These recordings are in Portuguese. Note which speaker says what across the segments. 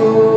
Speaker 1: Oh!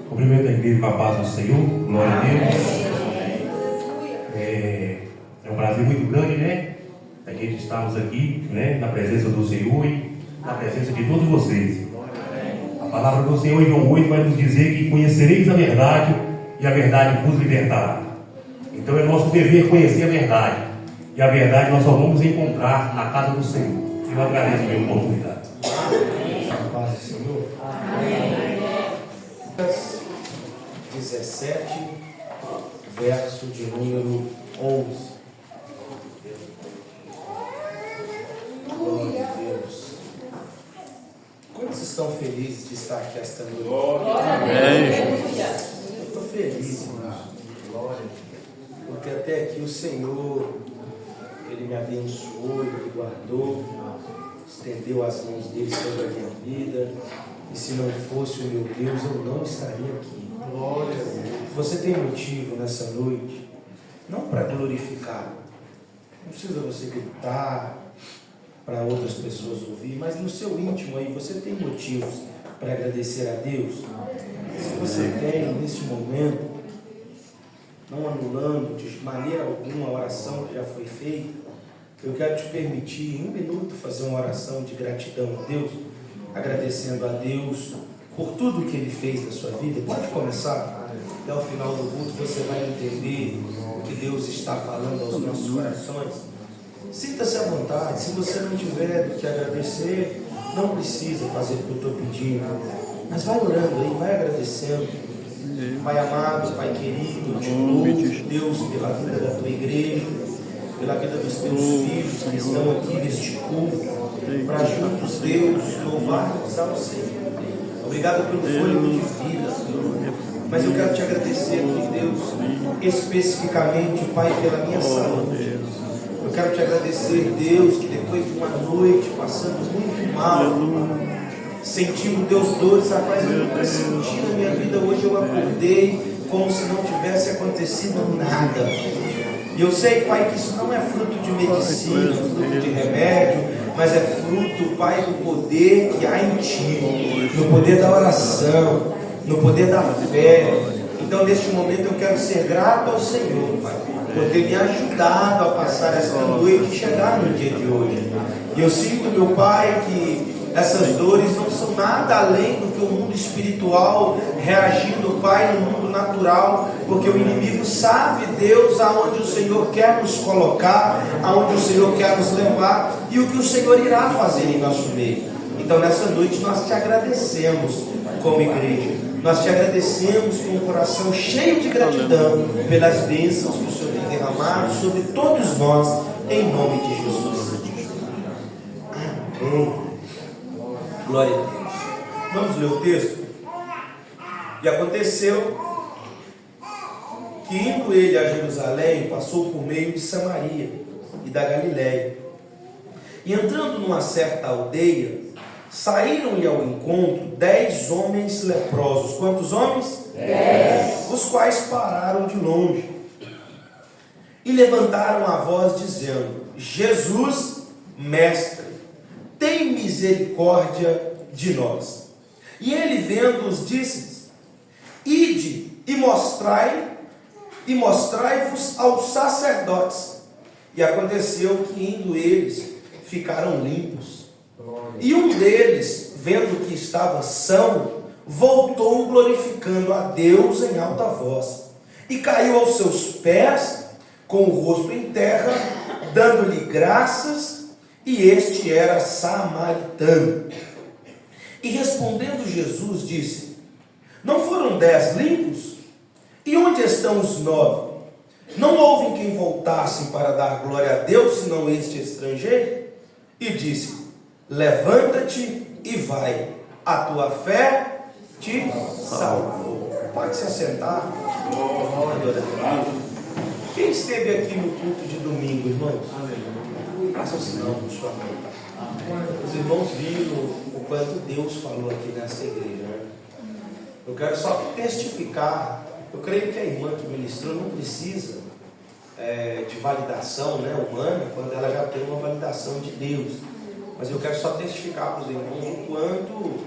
Speaker 1: Cumprimento a igreja com a paz do Senhor, glória a Deus. É um prazer muito grande, né? A gente estamos aqui, né? Na presença do Senhor e na presença de todos vocês. A palavra do Senhor em João 8 vai nos dizer que conhecereis a verdade e a verdade vos libertará. Então é nosso dever conhecer a verdade. E a verdade nós só vamos encontrar na casa do Senhor. Eu agradeço pela oportunidade.
Speaker 2: A paz do Senhor. Amém. 17, verso de número 11. Glória a Deus. Quantos estão felizes de estar aqui esta noite?
Speaker 1: Amém.
Speaker 2: Eu estou feliz, irmão. Glória a Deus. Porque até aqui o Senhor, Ele me abençoou, Ele me guardou, estendeu as mãos dele sobre a minha vida. E se não fosse o meu Deus, eu não estaria aqui. Glória a Deus. Você tem motivo nessa noite, não para glorificar, não precisa você gritar para outras pessoas ouvir, mas no seu íntimo aí você tem motivos para agradecer a Deus. Se você tem neste momento, não anulando de maneira alguma a oração que já foi feita, eu quero te permitir em um minuto fazer uma oração de gratidão a Deus, agradecendo a Deus por tudo que Ele fez na sua vida. Pode começar. Até o final do culto você vai entender o que Deus está falando aos nossos corações. Sinta-se à vontade. Se você não tiver do que agradecer, não precisa fazer o que eu estou pedindo, mas vai orando aí, vai agradecendo. Pai amado, Pai querido, eu te louvo, Deus, pela vida da tua igreja, pela vida dos teus filhos que estão aqui neste culto, para juntos, Deus, louvar-nos ao Senhor. Obrigado pelo fôlego de vida. Mas eu quero te agradecer aqui, Deus, especificamente, Pai, pela minha saúde. Eu quero te agradecer, Deus, que depois de uma noite passando muito mal, sentindo, Deus, dores a quais eu nunca senti na minha vida, hoje eu acordei como se não tivesse acontecido nada. E eu sei, Pai, que isso não é fruto de medicina, fruto de remédio, mas é fruto, Pai, do poder que há em Ti, no poder da oração, no poder da fé. Então, neste momento, eu quero ser grato ao Senhor, Pai, por ter me ajudado a passar esta noite e chegar no dia de hoje. E eu sinto, meu Pai, que essas dores não são nada além do que o mundo espiritual reagindo, Pai, no mundo natural, porque o inimigo sabe, Deus, aonde o Senhor quer nos colocar, aonde o Senhor quer nos levar e o que o Senhor irá fazer em nosso meio. Então, nessa noite, nós te agradecemos como igreja. Nós te agradecemos com o coração cheio de gratidão pelas bênçãos que o Senhor tem derramado sobre todos nós, em nome de Jesus. Amém. Glória a Deus. Vamos ler o texto? E aconteceu que, indo ele a Jerusalém, passou por meio de Samaria e da Galiléia. E entrando numa certa aldeia, saíram-lhe ao encontro 10 homens leprosos. Quantos homens? 10. Os quais pararam de longe e levantaram a voz dizendo: Jesus, mestre, tem misericórdia de nós. E ele, vendo-os, disse: Ide e mostrai-vos aos sacerdotes. E aconteceu que, indo eles, ficaram limpos. E um deles, vendo que estava são, voltou glorificando a Deus em alta voz, e caiu aos seus pés, com o rosto em terra, dando-lhe graças, e este era samaritano. E respondendo Jesus, disse: Não foram 10 limpos? E onde estão os 9? Não houve quem voltasse para dar glória a Deus, senão este estrangeiro? E disse: Levanta-te e vai, a tua fé te salvou. Pode se assentar. Quem esteve aqui no culto de domingo, irmãos? Faça o sinal do sua mão. Os irmãos viram o quanto Deus falou aqui nessa igreja, né? Eu quero só testificar. Eu creio que a irmã que ministrou não precisa de validação, né, humana, quando ela já tem uma validação de Deus. Mas eu quero só testificar para os irmãos o quanto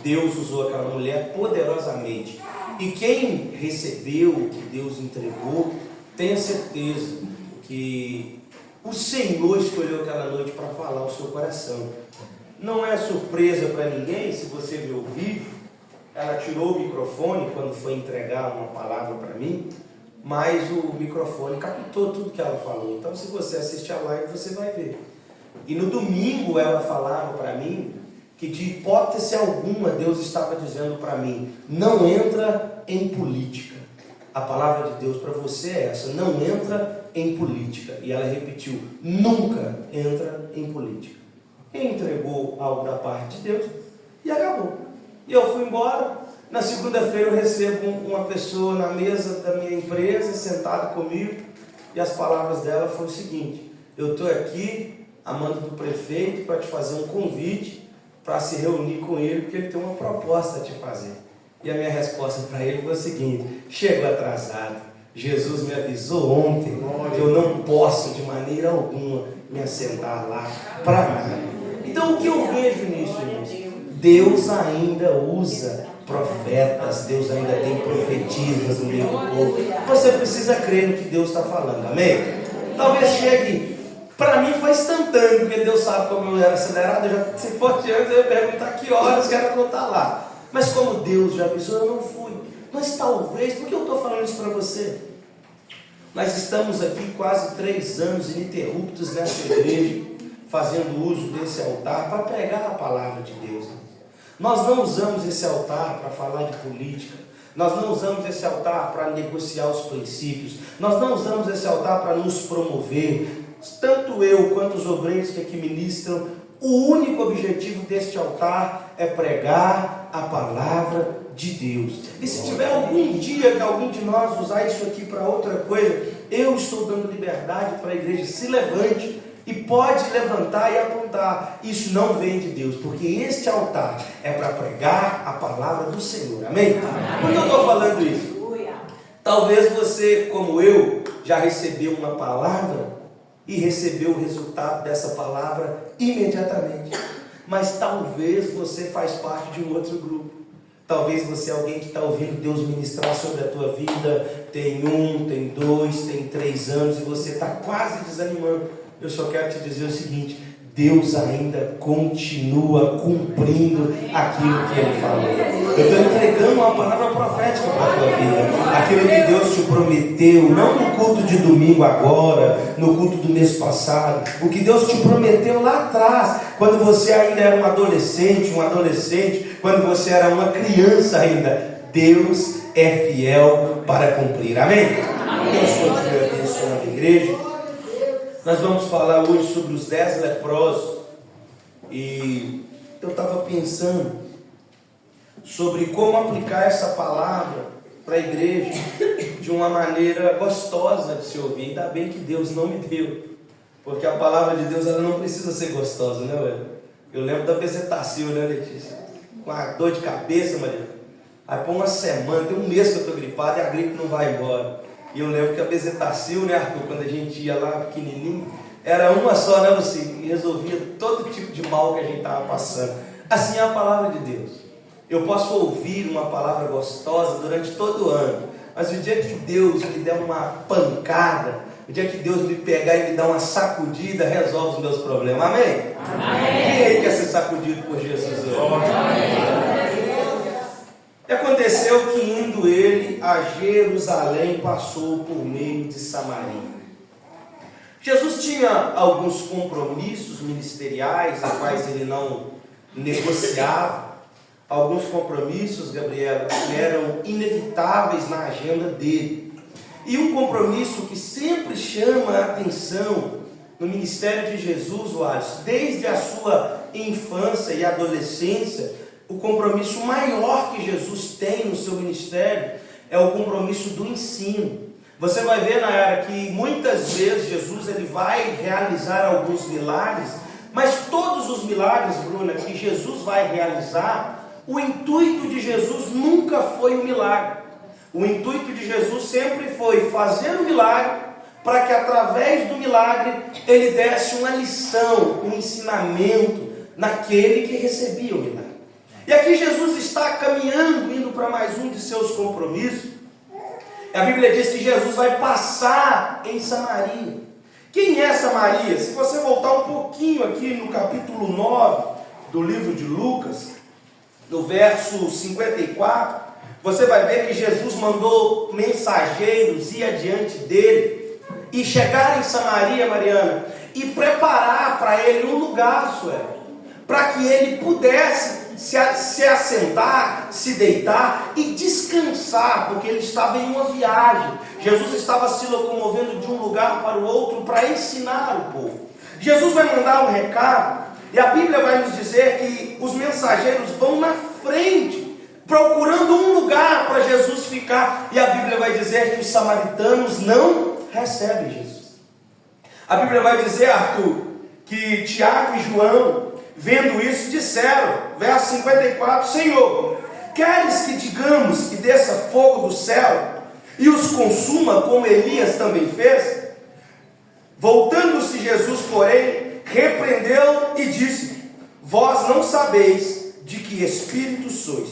Speaker 2: Deus usou aquela mulher poderosamente. E quem recebeu o que Deus entregou, tenha certeza que o Senhor escolheu aquela noite para falar ao seu coração. Não é surpresa para ninguém, se você me ouvir. Ela tirou o microfone quando foi entregar uma palavra para mim, mas o microfone captou tudo que ela falou. Então, se você assistir a live, você vai ver. E no domingo ela falava para mim que, de hipótese alguma, Deus estava dizendo para mim: não entra em política. A palavra de Deus para você é essa: não entra em política. E ela repetiu: nunca entra em política. E entregou algo da parte de Deus e acabou. E eu fui embora. Na segunda-feira eu recebo uma pessoa na mesa da minha empresa, sentado comigo, e as palavras dela foram o seguinte: eu estou aqui a mando do prefeito para te fazer um convite para se reunir com ele, porque ele tem uma proposta a te fazer. E a minha resposta para ele foi a seguinte: chego atrasado, Jesus me avisou ontem que eu não posso de maneira alguma me assentar lá para nada. Então o que eu vejo nisso, irmãos? Deus ainda usa profetas, Deus ainda tem profetisas no meio do povo. Você precisa crer no que Deus está falando, amém? Talvez chegue, para mim foi instantâneo, porque Deus sabe como eu era acelerado. Se fosse antes eu ia perguntar que horas que era para eu estar lá. Mas como Deus já avisou, eu não fui. Mas talvez, por que eu estou falando isso para você? Nós estamos aqui quase 3 anos ininterruptos nessa igreja, fazendo uso desse altar para pregar a palavra de Deus. Nós não usamos esse altar para falar de política. Nós não usamos esse altar para negociar os princípios. Nós não usamos esse altar para nos promover. Tanto eu quanto os obreiros que aqui ministram, o único objetivo deste altar é pregar a palavra de Deus. E se tiver algum dia que algum de nós usar isso aqui para outra coisa, eu estou dando liberdade para a igreja. Se levante e pode levantar e apontar. Isso não vem de Deus, porque este altar é para pregar a palavra do Senhor, amém? Quando eu estou falando isso, talvez você, como eu, já recebeu uma palavra e recebeu o resultado dessa palavra imediatamente. Mas talvez você faz parte de um outro grupo. Talvez você é alguém que está ouvindo Deus ministrar sobre a tua vida, tem 1, tem 2, tem 3 anos, e você está quase desanimando. Eu só quero te dizer o seguinte: Deus ainda continua cumprindo aquilo que Ele falou. Eu estou entregando uma palavra profética para a tua vida. Aquilo que Deus te prometeu, não no culto de domingo agora, no culto do mês passado. O que Deus te prometeu lá atrás, quando você ainda era um adolescente, quando você era uma criança ainda. Deus é fiel para cumprir. Amém? Deus continue abençoando a igreja. Nós vamos falar hoje sobre os 10 leprosos. E eu estava pensando sobre como aplicar essa palavra para a igreja de uma maneira gostosa de se ouvir. Ainda bem que Deus não me deu, porque a palavra de Deus ela não precisa ser gostosa, né, velho? Eu lembro da bezetacil, né, Letícia? Com a dor de cabeça, Maria. Aí por uma semana, tem um mês que eu estou gripado e a gripe não vai embora. E eu lembro que a bezetacil, né, Arthur, quando a gente ia lá pequenininho, era uma só, né, você? E resolvia todo tipo de mal que a gente estava passando. Assim é a palavra de Deus. Eu posso ouvir uma palavra gostosa durante todo o ano, mas o dia que Deus me der uma pancada, o dia que Deus me pegar e me dar uma sacudida, resolve os meus problemas. Amém? Amém. Quem aí quer ser sacudido por Jesus hoje? Amém. E aconteceu que, indo ele a Jerusalém, passou por meio de Samaria. Jesus tinha alguns compromissos ministeriais, a quais ele não negociava. Alguns compromissos, Gabriela, que eram inevitáveis na agenda dele. E um compromisso que sempre chama a atenção no ministério de Jesus, Wallace, desde a sua infância e adolescência, o compromisso maior que Jesus tem no seu ministério é o compromisso do ensino. Você vai ver, Nayara, que muitas vezes Jesus ele vai realizar alguns milagres, mas todos os milagres, Bruna, que Jesus vai realizar, o intuito de Jesus nunca foi o milagre. O intuito de Jesus sempre foi fazer o milagre, para que através do milagre ele desse uma lição, um ensinamento naquele que recebia o milagre. E aqui Jesus está caminhando, indo para mais um de seus compromissos. A Bíblia diz que Jesus vai passar em Samaria. Quem é Samaria? Se você voltar um pouquinho aqui no capítulo 9 do livro de Lucas, no verso 54, você vai ver que Jesus mandou mensageiros ir adiante dele e chegar em Samaria, Mariana, e preparar para ele um lugar, para que ele pudesse se assentar, se deitar e descansar, porque ele estava em uma viagem. Jesus estava se locomovendo de um lugar para o outro para ensinar o povo. Jesus vai mandar um recado, e a Bíblia vai nos dizer que os mensageiros vão na frente, procurando um lugar para Jesus ficar, e a Bíblia vai dizer que os samaritanos não recebem Jesus. A Bíblia vai dizer, Arthur, que Tiago e João, vendo isso, disseram, verso 54, Senhor, queres que digamos que desça fogo do céu e os consuma como Elias também fez? Voltando-se Jesus, porém, repreendeu e disse, vós não sabeis de que espírito sois,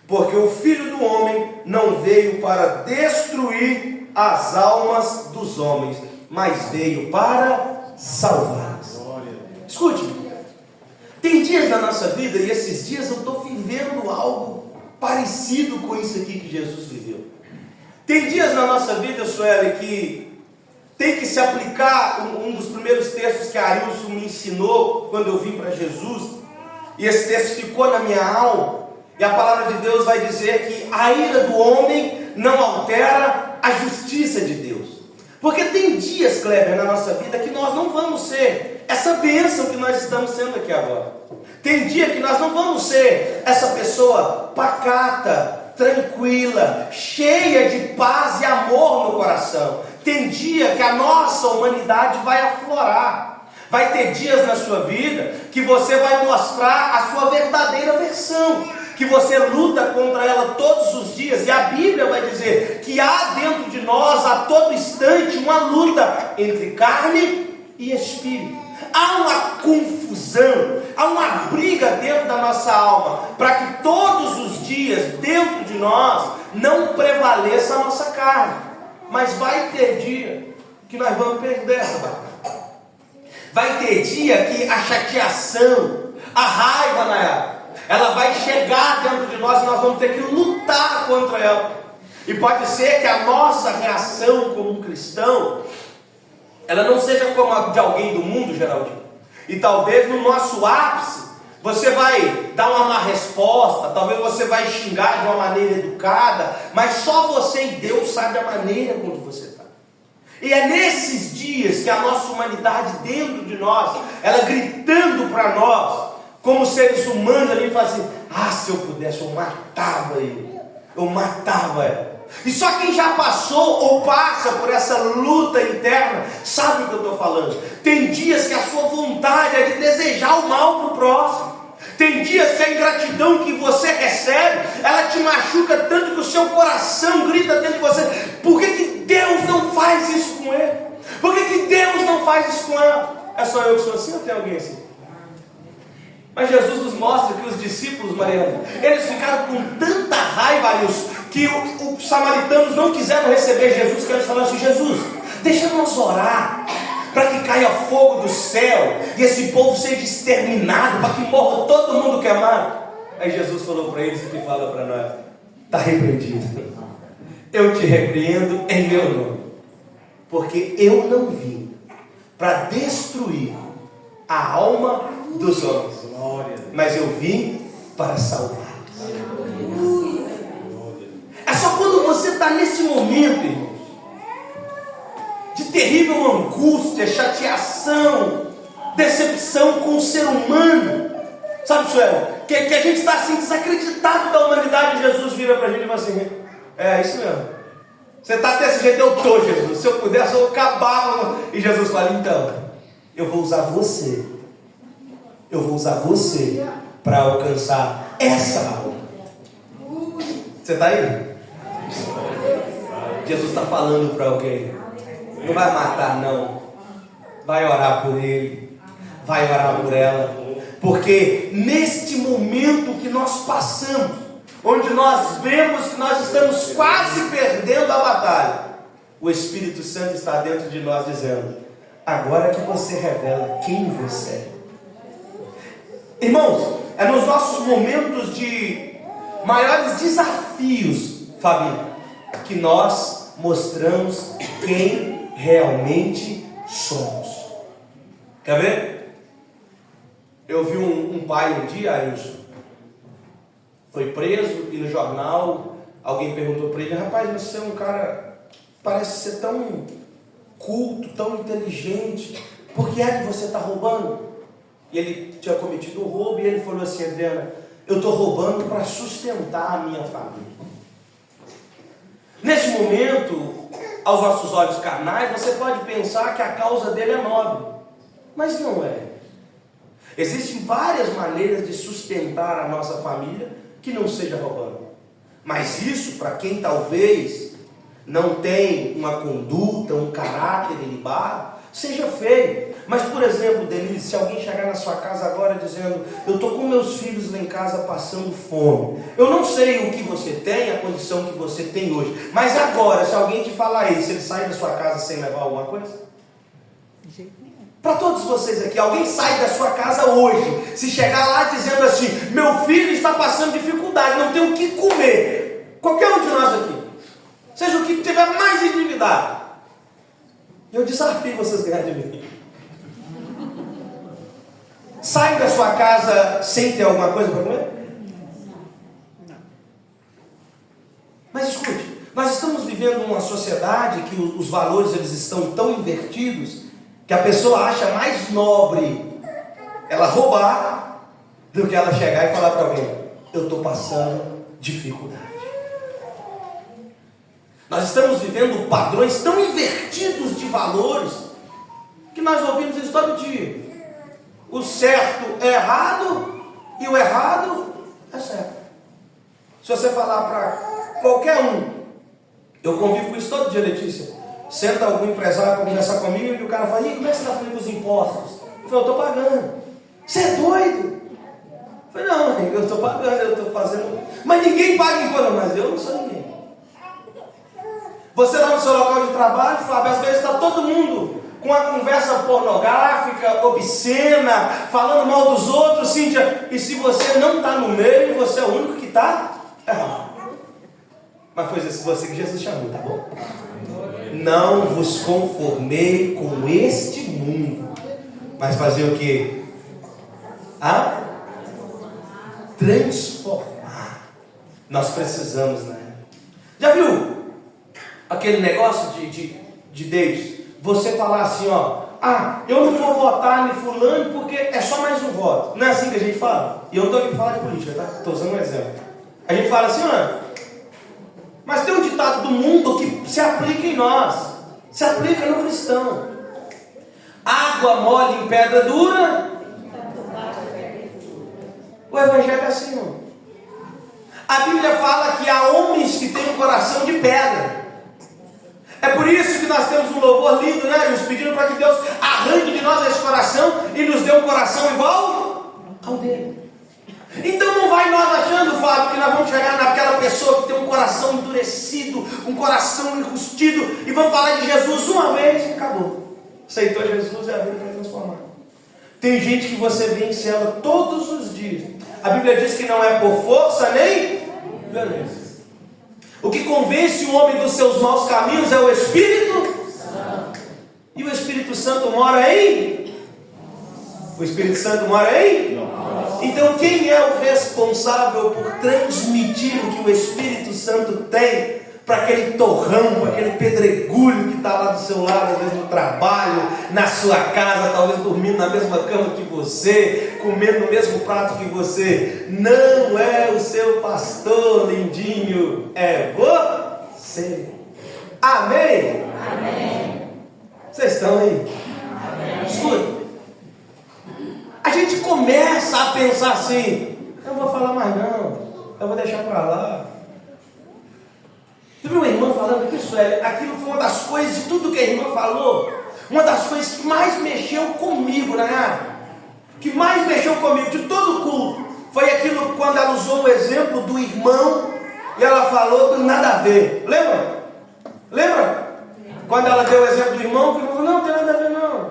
Speaker 2: porque o Filho do Homem não veio para destruir as almas dos homens, mas veio para salvá-las. Escute, tem dias na nossa vida, e esses dias eu estou vivendo algo parecido com isso aqui que Jesus viveu. Tem dias na nossa vida, Sueli, que tem que se aplicar um dos primeiros textos que a Arilson me ensinou quando eu vim para Jesus, e esse texto ficou na minha alma, e a palavra de Deus vai dizer que a ira do homem não altera a justiça de Deus. Porque tem dias, Kleber, na nossa vida que nós não vamos ser essa bênção que nós estamos sendo aqui agora. Tem dia que nós não vamos ser essa pessoa pacata, tranquila, cheia de paz e amor no coração. Tem dia que a nossa humanidade vai aflorar. Vai ter dias na sua vida que você vai mostrar a sua verdadeira versão, que você luta contra ela todos os dias, e a Bíblia vai dizer que há dentro de nós, a todo instante, uma luta entre carne e espírito. Há uma confusão, há uma briga dentro da nossa alma, para que todos os dias, dentro de nós, não prevaleça a nossa carne. Mas vai ter dia que nós vamos perder essa batalha. Vai ter dia que a chateação, a raiva, Nayara, ela vai chegar dentro de nós e nós vamos ter que lutar contra ela. E pode ser que a nossa reação como um cristão, ela não seja como a de alguém do mundo, Geraldinho. E talvez no nosso ápice, você vai dar uma má resposta, talvez você vai xingar de uma maneira educada, mas só você e Deus sabe a maneira como você está. E é nesses dias que a nossa humanidade dentro de nós, ela gritando para nós, como seres humanos ali, fala assim, se eu pudesse eu matava ele, eu matava ela. E só quem já passou ou passa por essa luta interna sabe o que eu estou falando. Tem dias que a sua vontade é de desejar o mal para o próximo. Tem dias que a ingratidão que você recebe, ela te machuca tanto que o seu coração grita dentro de você, por que Deus não faz isso com ele? Por que Deus não faz isso com ela? É só eu que sou assim ou tem alguém assim? Mas Jesus nos mostra que os discípulos, Mariana, eles ficaram com tanta raiva, Arilson, que os samaritanos não quiseram receber Jesus, que eles falaram assim, Jesus, deixa nós orar, para que caia fogo do céu, e esse povo seja exterminado, para que morra todo mundo queimado. Aí Jesus falou para eles o que fala para nós, está repreendido, eu te repreendo em meu nome, porque eu não vim para destruir a alma dos homens, mas eu vim para salvar. É só quando você está nesse momento, irmãos, de terrível angústia, chateação, decepção com o ser humano, sabe, Sueli, que a gente está assim desacreditado da humanidade, Jesus vira para a gente e fala assim: é isso mesmo. Você está desse jeito, eu estou, Jesus. Se eu pudesse, eu acabava. E Jesus fala: então, eu vou usar você. Eu vou usar você para alcançar essa alma. Você está aí? Jesus está falando para alguém. Não vai matar, não. Vai orar por ele. Vai orar por ela. Porque neste momento que nós passamos, onde nós vemos que nós estamos quase perdendo a batalha, o Espírito Santo está dentro de nós dizendo: agora que você revela quem você é. Irmãos, é nos nossos momentos de maiores desafios, Fabinho, que nós mostramos quem realmente somos. Quer ver? Eu vi um pai um dia, Ailson, foi preso e no jornal alguém perguntou para ele: rapaz, você é um cara, parece ser tão culto, tão inteligente, por que é que você está roubando? E ele tinha cometido um roubo e ele falou assim: Adriana, eu estou roubando para sustentar a minha família. Nesse momento, aos nossos olhos carnais, você pode pensar que a causa dele é nobre, mas não é. Existem várias maneiras de sustentar a nossa família que não seja roubando. Mas isso, para quem talvez não tem uma conduta, um caráter ilibado, seja feio. Mas, por exemplo, Denise, se alguém chegar na sua casa agora dizendo: eu estou com meus filhos lá em casa passando fome. Eu não sei o que você tem, a condição que você tem hoje. Mas agora, se alguém te falar isso, ele sai da sua casa sem levar alguma coisa? Para todos vocês aqui, alguém sai da sua casa hoje, se chegar lá dizendo assim: meu filho está passando dificuldade, não tem o que comer. Qualquer um de nós aqui, seja o que tiver mais endividado, eu desafio vocês a ganhar de mim. Sai da sua casa sem ter alguma coisa para comer? Não. Mas escute, nós estamos vivendo uma sociedade que os valores eles estão tão invertidos que a pessoa acha mais nobre ela roubar do que ela chegar e falar para alguém: eu estou passando dificuldade. Nós estamos vivendo padrões tão invertidos de valores que nós ouvimos isso todo dia. O certo é errado e o errado é certo. Se você falar para qualquer um, eu convivo com isso todo dia, Letícia. Senta algum empresário para conversar comigo e o cara fala: e como é que você está fazendo com os impostos? Eu falo: eu estou pagando. Você é doido? Eu falei: não, amigo, eu estou pagando, eu estou fazendo. Mas ninguém paga imposto. Mas eu não sou ninguém. Você lá no seu local de trabalho, Fábio, às vezes está todo mundo com uma conversa pornográfica, obscena, falando mal dos outros, Cíntia. E se você não está no meio, você é o único que está errado. Mas foi você que Jesus chamou, tá bom? Não vos conformei com este mundo, mas fazer o que? Transformar. Nós precisamos, né? Já viu aquele negócio de Deus? Você falar assim, ó: eu não vou votar em fulano porque é só mais um voto. Não é assim que a gente fala? E eu não estou aqui para falar de política, tá? Estou usando um exemplo. A gente fala assim, mas tem um ditado do mundo que se aplica em nós, se aplica no cristão: água mole em pedra dura. O evangelho é assim, irmão. A Bíblia fala que há homens que têm um coração de pedra. É por isso que nós temos um louvor lindo, né? Nos pedindo para que Deus arranque de nós esse coração e nos dê um coração igual ao dele. Então não vai nós achando, Fábio, que nós vamos chegar naquela pessoa que tem um coração endurecido, um coração enrustido, e vamos falar de Jesus uma vez e acabou. Aceitou Jesus e a vida foi transformada. Tem gente que você vence ela todos os dias. A Bíblia diz que não é por força nem violência. O que convence o homem dos seus maus caminhos é o Espírito Santo. E o Espírito Santo mora em? O Espírito Santo mora em? Então quem é o responsável por transmitir o que o Espírito Santo tem para aquele torrão, para aquele pedregulho que está lá do seu lado, às vezes no trabalho, na sua casa, talvez dormindo na mesma cama que você, comendo no mesmo prato que você. Não é o seu pastor lindinho, é você. Amém?
Speaker 3: Amém.
Speaker 2: Vocês estão aí?
Speaker 3: Amém.
Speaker 2: Escuta. A gente começa a pensar assim: eu não vou falar mais não, eu vou deixar para lá. Tu viu a irmã falando aqui, Sueli? Aquilo foi uma das coisas, de tudo que a irmã falou, uma das coisas que mais mexeu comigo, né? Que mais mexeu comigo de todo o culto foi aquilo quando ela usou o exemplo do irmão e ela falou do nada a ver. Lembra? Lembra? Quando ela deu o exemplo do irmão, que falou: não tem nada a ver não.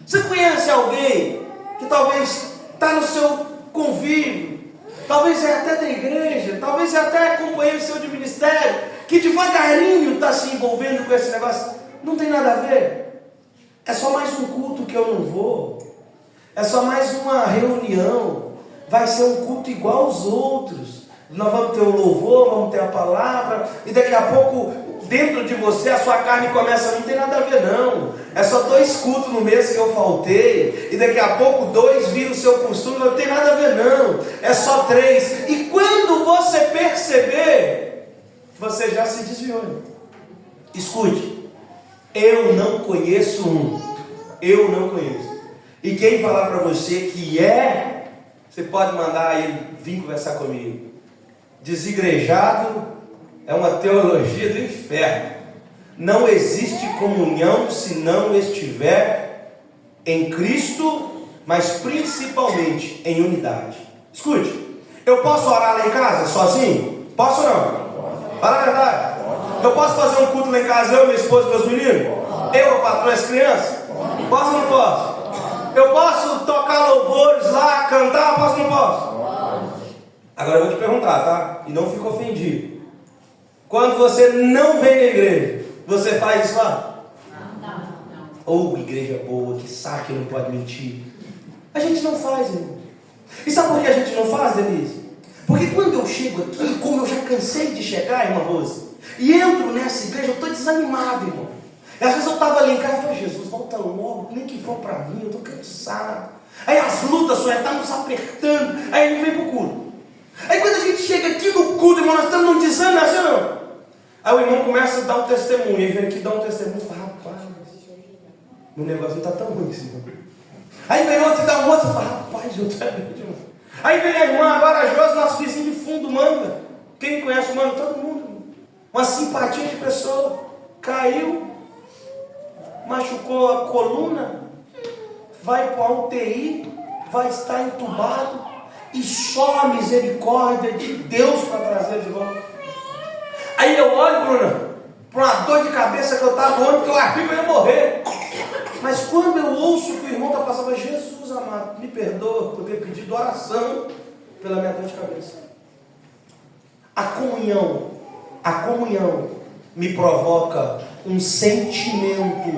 Speaker 2: Você conhece alguém que talvez está no seu convívio, talvez é até da igreja, talvez é até companheiro seu de ministério, que devagarinho está se envolvendo com esse negócio? Não tem nada a ver. É só mais um culto que eu não vou. É só mais uma reunião. Vai ser um culto igual aos outros. Nós vamos ter o louvor, vamos ter a palavra, e daqui a pouco, dentro de você, a sua carne começa: não tem nada a ver não. É só 2 cultos no mês que eu faltei, e daqui a pouco 2 viram o seu costume. Não tem nada a ver não. É só 3. E quando você perceber, você já se desviou. Escute, eu não conheço um. Eu não conheço. E quem falar para você que você pode mandar ele vir conversar comigo. Desigrejado é uma teologia do inferno. Não existe comunhão se não estiver em Cristo, mas principalmente em unidade. Escute, eu posso orar lá em casa sozinho? Posso ou não? Fala a verdade. Eu posso fazer um culto lá em casa, eu, minha esposa e meus meninos? Eu, a patroa e as crianças? Posso ou não posso? Eu posso tocar louvores lá, cantar? Posso ou não posso? Agora eu vou te perguntar, tá? E não fica ofendido. Quando você não vem na igreja, você faz isso lá? Não. Igreja boa, que sabe que não pode mentir. A gente não faz, irmão. E sabe por que a gente não faz, Denise? Porque quando eu chego aqui, como eu já cansei de chegar, irmã Rose, e entro nessa igreja, eu estou desanimado, irmão. E às vezes eu estava ali em casa e falei: Jesus, volta logo, nem que for para mim, eu estou cansado. Aí as lutas só estão nos apertando, aí ele vem para o culto. Aí quando a gente chega aqui no culto, irmão, nós estamos num desânimo, assim, não? Aí o irmão começa a dar um testemunho, ele vem aqui dar um testemunho e fala: rapaz, meu negócio não está tão ruim assim, não. Aí vem outro e dá um outro e fala: rapaz, eu estou bem, irmão. Aí vem a irmã agora, Josi, nosso vizinho de fundo, Manga. Quem conhece o Manga? Todo mundo. Uma simpatia de pessoa. Caiu, machucou a coluna, vai para a UTI, vai estar entubado, e só a misericórdia de Deus para trazer de volta. Aí eu olho, Bruna, para uma dor de cabeça que eu estava ontem, porque eu achei que eu ia morrer. Mas quando eu ouço que o irmão está passando: Jesus amado, me perdoa por ter pedido oração pela minha dor de cabeça. A comunhão me provoca um sentimento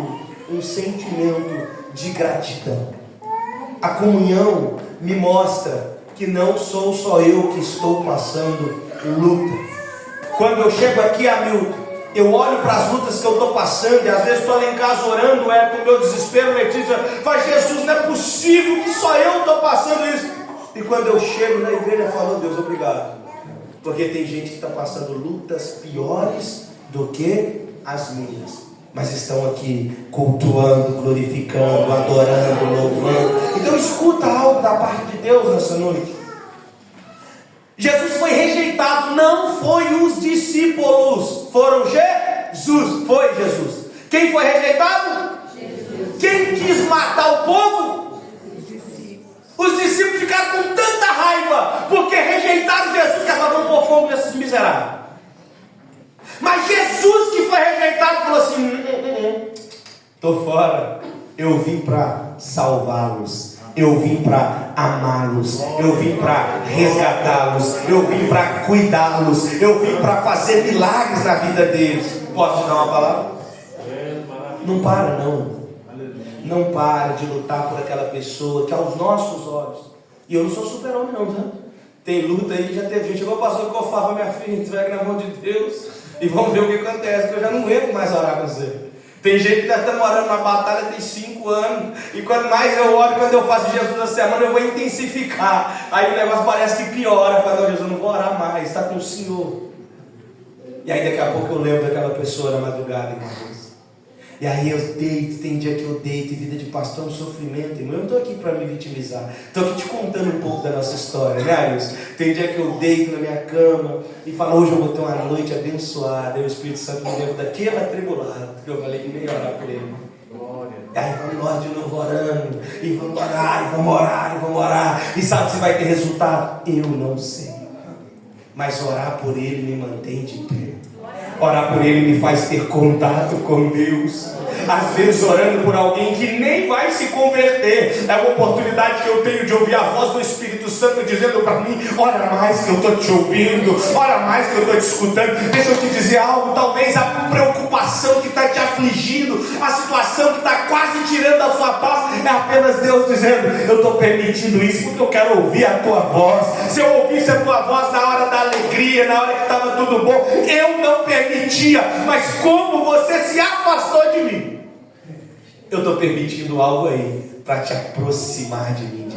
Speaker 2: de gratidão. A comunhão me mostra que não sou só eu que estou passando luta. Quando eu chego aqui, Hamilton, eu olho para as lutas que eu estou passando, e às vezes estou lá em casa orando, com o meu desespero, Letícia faz: Jesus, não é possível que só eu estou passando isso. E quando eu chego na igreja, eu falo: Deus, obrigado, porque tem gente que está passando lutas piores do que as minhas, mas estão aqui cultuando, glorificando, adorando, louvando. Então escuta algo da parte de Deus nessa noite. Jesus foi rejeitado, não foi os discípulos, foram Jesus, foi Jesus. Quem foi rejeitado? Jesus. Quem quis matar o povo? Os discípulos ficaram com tanta raiva, porque rejeitaram Jesus, que estavam por fogo nesses miseráveis. Mas Jesus, que foi rejeitado, falou assim: estou fora, eu vim para salvá-los. Eu vim para amá-los, eu vim para resgatá-los, eu vim para cuidá-los, eu vim para fazer milagres na vida deles. Posso te dar uma palavra? Não para não. Não para de lutar por aquela pessoa que aos nossos olhos, e eu não sou super-homem não, tá? Tem luta aí, já teve gente, chegou, passou com o Fábio, minha filha, entrega na mão de Deus. E vamos ver o que acontece, que eu já não aguento mais orar com você. Tem gente que já está orando na batalha tem 5 anos. E quanto mais eu oro, quando eu faço Jesus na semana, eu vou intensificar. Aí o negócio parece que piora. Eu falo, não, Jesus, não vou orar mais, está com o Senhor. E aí daqui a pouco eu lembro daquela pessoa na madrugada, irmãos. E aí eu deito, tem dia que eu deito, e vida de pastor é um sofrimento, irmão. Eu não estou aqui para me vitimizar, estou aqui te contando um pouco da nossa história, né, Arius? Tem dia que eu deito na minha cama e falo, hoje eu vou ter uma noite abençoada. E o Espírito Santo me lembra daquele atribulado que eu falei que nem ia orar por ele. E aí vamos nós de novo orando, e vamos orar, e vamos orar, e vamos orar. E sabe se vai ter resultado? Eu não sei. Mas orar por ele me mantém de pé. Orar por ele me faz ter contato com Deus. Às vezes orando por alguém que nem vai se converter, é uma oportunidade que eu tenho de ouvir a voz do Espírito Santo dizendo para mim, ora mais que eu estou te ouvindo, ora mais que eu estou te escutando. Deixa eu te dizer algo, talvez a preocupação que está te afligindo, a situação que está quase tirando a sua paz, é apenas Deus dizendo, eu estou permitindo isso porque eu quero ouvir a tua voz. Se eu ouvisse a tua voz na hora da alegria, na hora que estava tudo bom, eu não permitia, mas como você se afastou de mim, eu estou permitindo algo aí para te aproximar de mim.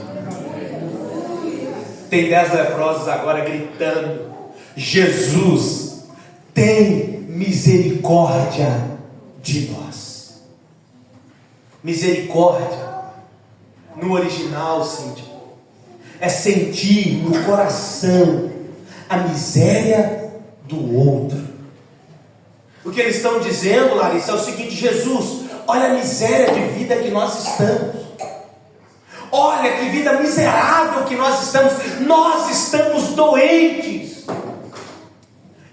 Speaker 2: Tem 10 leprosos agora gritando, Jesus, tem misericórdia de nós. Misericórdia no original, Cíntia, é sentir no coração a miséria do outro. O que eles estão dizendo, Larissa, é o seguinte: Jesus, olha a miséria de vida que nós estamos. Olha que vida miserável que nós estamos. Nós estamos doentes.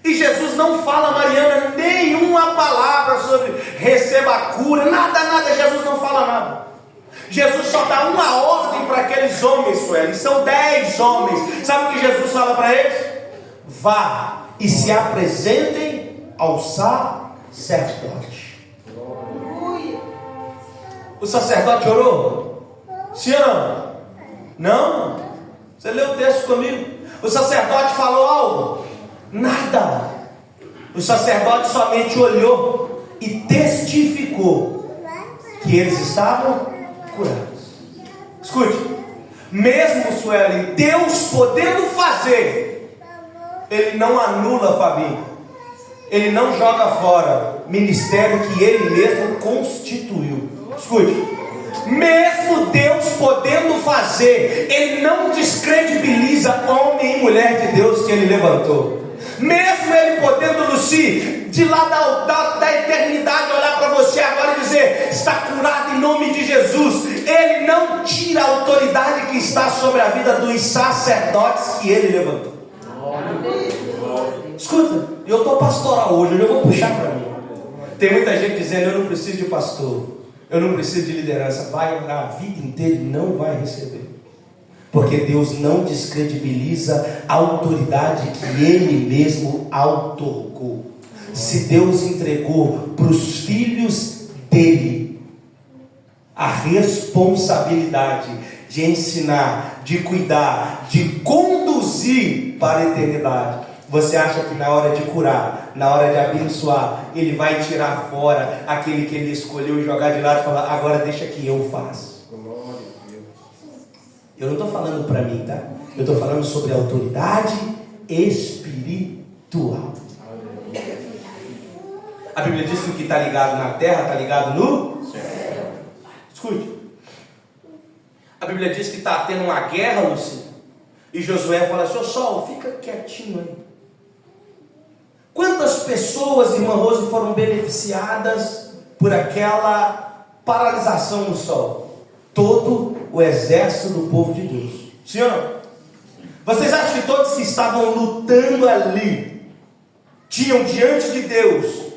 Speaker 2: E Jesus não fala, Mariana, nenhuma palavra sobre receba a cura. Nada, Jesus não fala nada. Jesus só dá uma ordem para aqueles homens, Sueli. São 10 homens. Sabe o que Jesus fala para eles? Vá e se apresentem ao sacerdote. O sacerdote orou? Sim ou não? Não? Você leu o texto comigo? O sacerdote falou algo? Nada. O sacerdote somente olhou e testificou que eles estavam curados. Escute, mesmo, Sueli, Deus podendo fazer, Ele não anula, Fabinho. Ele não joga fora ministério que Ele mesmo constituiu. Escute, mesmo Deus podendo fazer, Ele não descredibiliza homem e mulher de Deus que Ele levantou. Mesmo Ele podendo, Luci, de lá da eternidade olhar para você agora e dizer, está curado em nome de Jesus, Ele não tira a autoridade que está sobre a vida dos sacerdotes que Ele levantou. Escuta, eu estou pastoral hoje, eu vou puxar para mim. Tem muita gente dizendo, eu não preciso de pastor, eu não preciso de liderança. Vai orar a vida inteira e não vai receber. Porque Deus não descredibiliza a autoridade que Ele mesmo outorgou. Se Deus entregou para os filhos dEle a responsabilidade de ensinar, de cuidar, de conduzir para a eternidade, você acha que na hora de curar, na hora de abençoar, Ele vai tirar fora aquele que Ele escolheu e jogar de lado e falar, agora deixa que eu faço? Eu não estou falando para mim, tá? Eu estou falando sobre autoridade espiritual. A Bíblia diz que o que está ligado na terra está ligado no céu. Escute. A Bíblia diz que está tendo uma guerra, Luciano. E Josué fala, seu Sol, fica quietinho aí. Quantas pessoas, irmã Rose, foram beneficiadas por aquela paralisação no sol? Todo o exército do povo de Deus. Sim ou não? Vocês acham que todos que estavam lutando ali tinham diante de Deus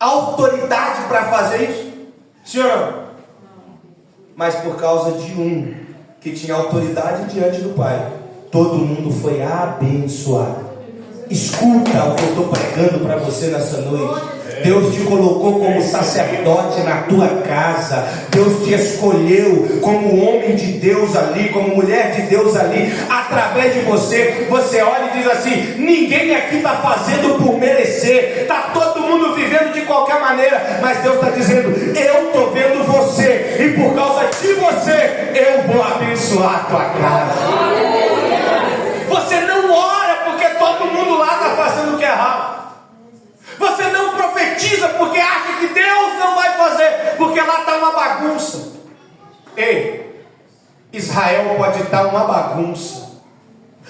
Speaker 2: autoridade para fazer isso? Sim ou não? Mas por causa de um que tinha autoridade diante do Pai, todo mundo foi abençoado. Escuta o que eu estou pregando para você nessa noite. Deus te colocou como sacerdote na tua casa. Deus te escolheu como homem de Deus ali, como mulher de Deus ali. A através de você. Você olha e diz assim: ninguém aqui está fazendo por merecer, está todo mundo vivendo de qualquer maneira, mas Deus está dizendo: eu estou vendo você, e por causa de você eu vou abençoar a tua casa. Você não ora porque todo mundo lá está fazendo o que é errado. Você não profetiza porque acha que Deus não vai fazer, porque lá está uma bagunça. Ei, Israel pode estar uma bagunça.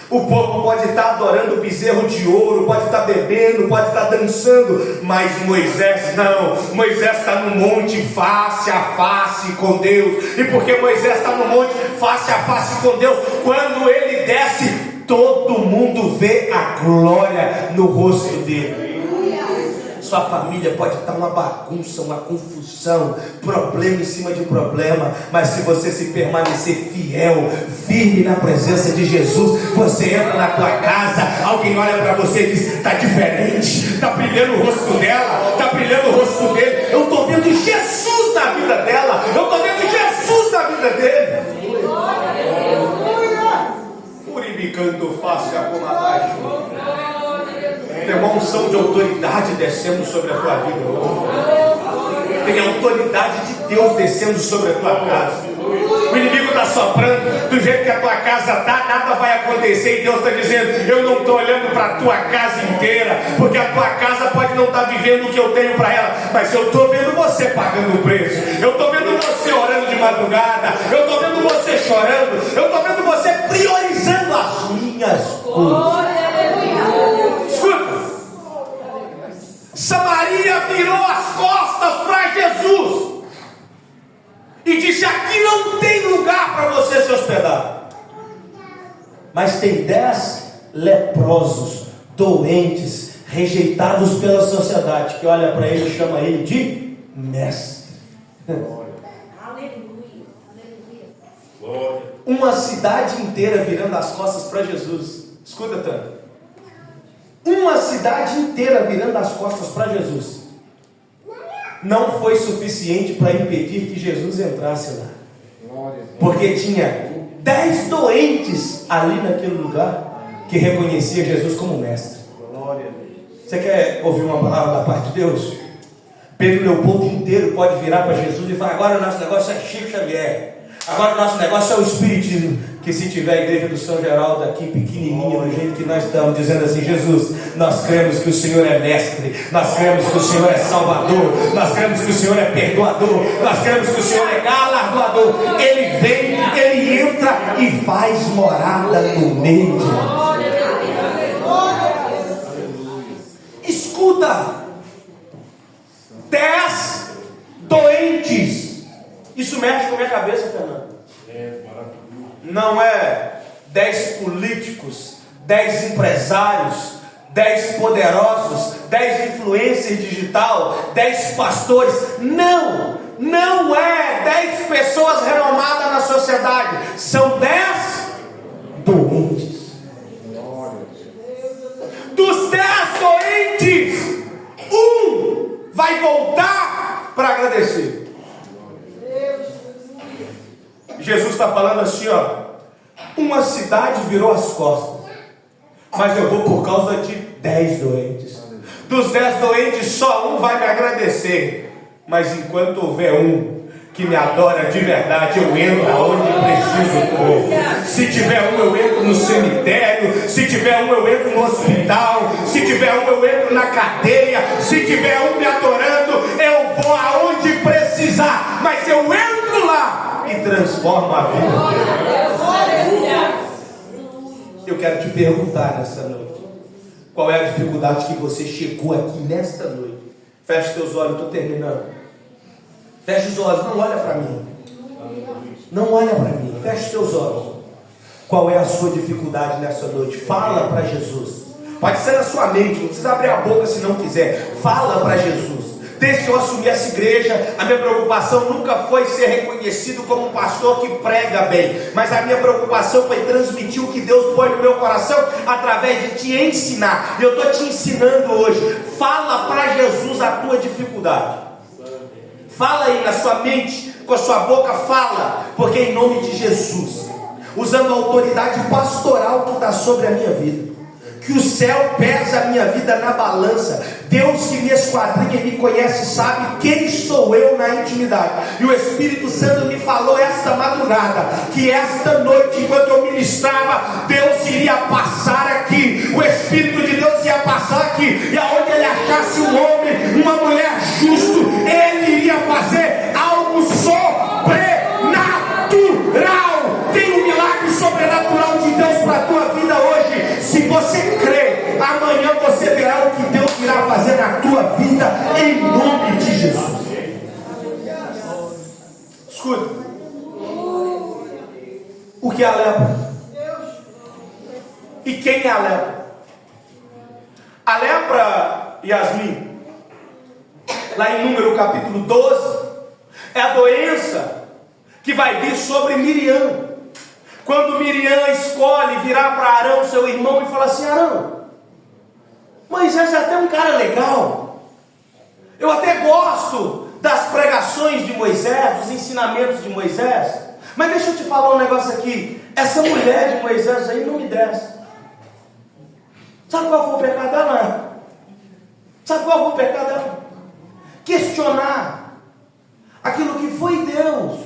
Speaker 2: O povo pode estar adorando o bezerro de ouro, pode estar bebendo, pode estar dançando, mas Moisés não. Moisés está no monte face a face com Deus. E porque Moisés está no monte face a face com Deus, quando ele desce, todo mundo vê a glória no rosto dele. Sua família pode estar uma bagunça, uma confusão, problema em cima de problema, mas se você se permanecer fiel, firme na presença de Jesus, você entra na tua casa, alguém olha para você e diz: está diferente, está brilhando o rosto dela, está brilhando o rosto dele. Eu estou vendo Jesus na vida dela, eu estou vendo Jesus na vida dele. Uribicando face a comadagem. Tem uma unção de autoridade descendo sobre a tua vida hoje. Tem a autoridade de Deus descendo sobre a tua casa. O inimigo está soprando do jeito que a tua casa está, nada vai acontecer. E Deus está dizendo: eu não estou olhando para a tua casa inteira, porque a tua casa pode não estar vivendo o que eu tenho para ela, mas eu estou vendo você pagando o preço. Eu estou vendo você orando de madrugada. Eu estou vendo você chorando. Eu estou vendo você priorizando as minhas coisas. Escuta, Samaria virou as costas para Jesus e disse: aqui não tem lugar para você se hospedar. Mas tem 10 leprosos, doentes, rejeitados pela sociedade, que olha para ele e chama ele de mestre. Uma cidade inteira virando as costas para Jesus. Escuta tanto. Uma cidade inteira virando as costas para Jesus não foi suficiente para impedir que Jesus entrasse lá, porque tinha 10 doentes ali naquele lugar que reconhecia Jesus como mestre. Você quer ouvir uma palavra da parte de Deus? Pedro Leopoldo inteiro pode virar para Jesus e falar: agora o nosso negócio é Chico Xavier, agora o nosso negócio é o Espiritismo. Que se tiver a igreja do São Geraldo aqui pequenininha, do jeito que nós estamos, dizendo assim: Jesus, nós cremos que o Senhor é mestre, nós cremos que o Senhor é salvador, nós cremos que o Senhor é perdoador, nós cremos que o Senhor é galardoador. Ele vem, ele entra e faz morada no meio de nós. Escuta, 10 doentes. Isso mexe com a minha cabeça, Fernando. Não é 10 políticos, 10 empresários, 10 poderosos, 10 influencers digital, 10 pastores. Não, não é 10 pessoas renomadas na sociedade. São 10 doentes. Dos 10 doentes, um vai voltar para agradecer. Jesus está falando assim, ó: uma cidade virou as costas, mas eu vou por causa de 10 doentes. Dos 10 doentes, só um vai me agradecer. Mas enquanto houver um que me adora de verdade, eu entro aonde preciso for. Se tiver um, eu entro no cemitério. Se tiver um, eu entro no hospital. Se tiver um, eu entro na cadeia. Se tiver um me adorando, eu vou aonde precisar. Mas eu entro lá e transformo a vida. Eu quero te perguntar nessa noite: qual é a dificuldade que você chegou aqui nesta noite? Feche teus olhos, estou terminando. Feche os olhos, não olha para mim. Não olha para mim, feche teus olhos. Qual é a sua dificuldade nessa noite? Fala para Jesus. Pode ser na sua mente, não precisa abrir a boca se não quiser. Fala para Jesus. Desde que eu assumi essa igreja, a minha preocupação nunca foi ser reconhecido como um pastor que prega bem, mas a minha preocupação foi transmitir o que Deus põe no meu coração através de te ensinar. E eu estou te ensinando hoje. Fala para Jesus a tua dificuldade. Fala aí na sua mente, com a sua boca, fala, porque em nome de Jesus usando a autoridade pastoral que está sobre a minha vida. Que o céu pesa a minha vida na balança. Deus que me esquadrinha e me conhece sabe quem sou eu na intimidade. E o Espírito Santo me falou esta madrugada que esta noite, enquanto eu ministrava, Deus iria passar aqui. O Espírito de Deus ia passar aqui. E aonde ele achasse um homem, uma mulher justo, ele iria fazer algo sobrenatural. Tem um milagre sobrenatural de Deus para a tua vida hoje. Se você crê, amanhã você verá o que Deus irá fazer na tua vida, em nome de Jesus. Escuta. O que é a lepra? E quem é a lepra? A lepra, Yasmin, lá em Número capítulo 12, é a doença que vai vir sobre Miriam. Quando Miriam escolhe virar para Arão, seu irmão, e fala assim: Arão, Moisés é até um cara legal, eu até gosto das pregações de Moisés, dos ensinamentos de Moisés, mas deixa eu te falar um negócio aqui, essa mulher de Moisés aí não me desce. Sabe qual foi o pecado dela? Sabe qual foi o pecado dela? Questionar aquilo que foi Deus,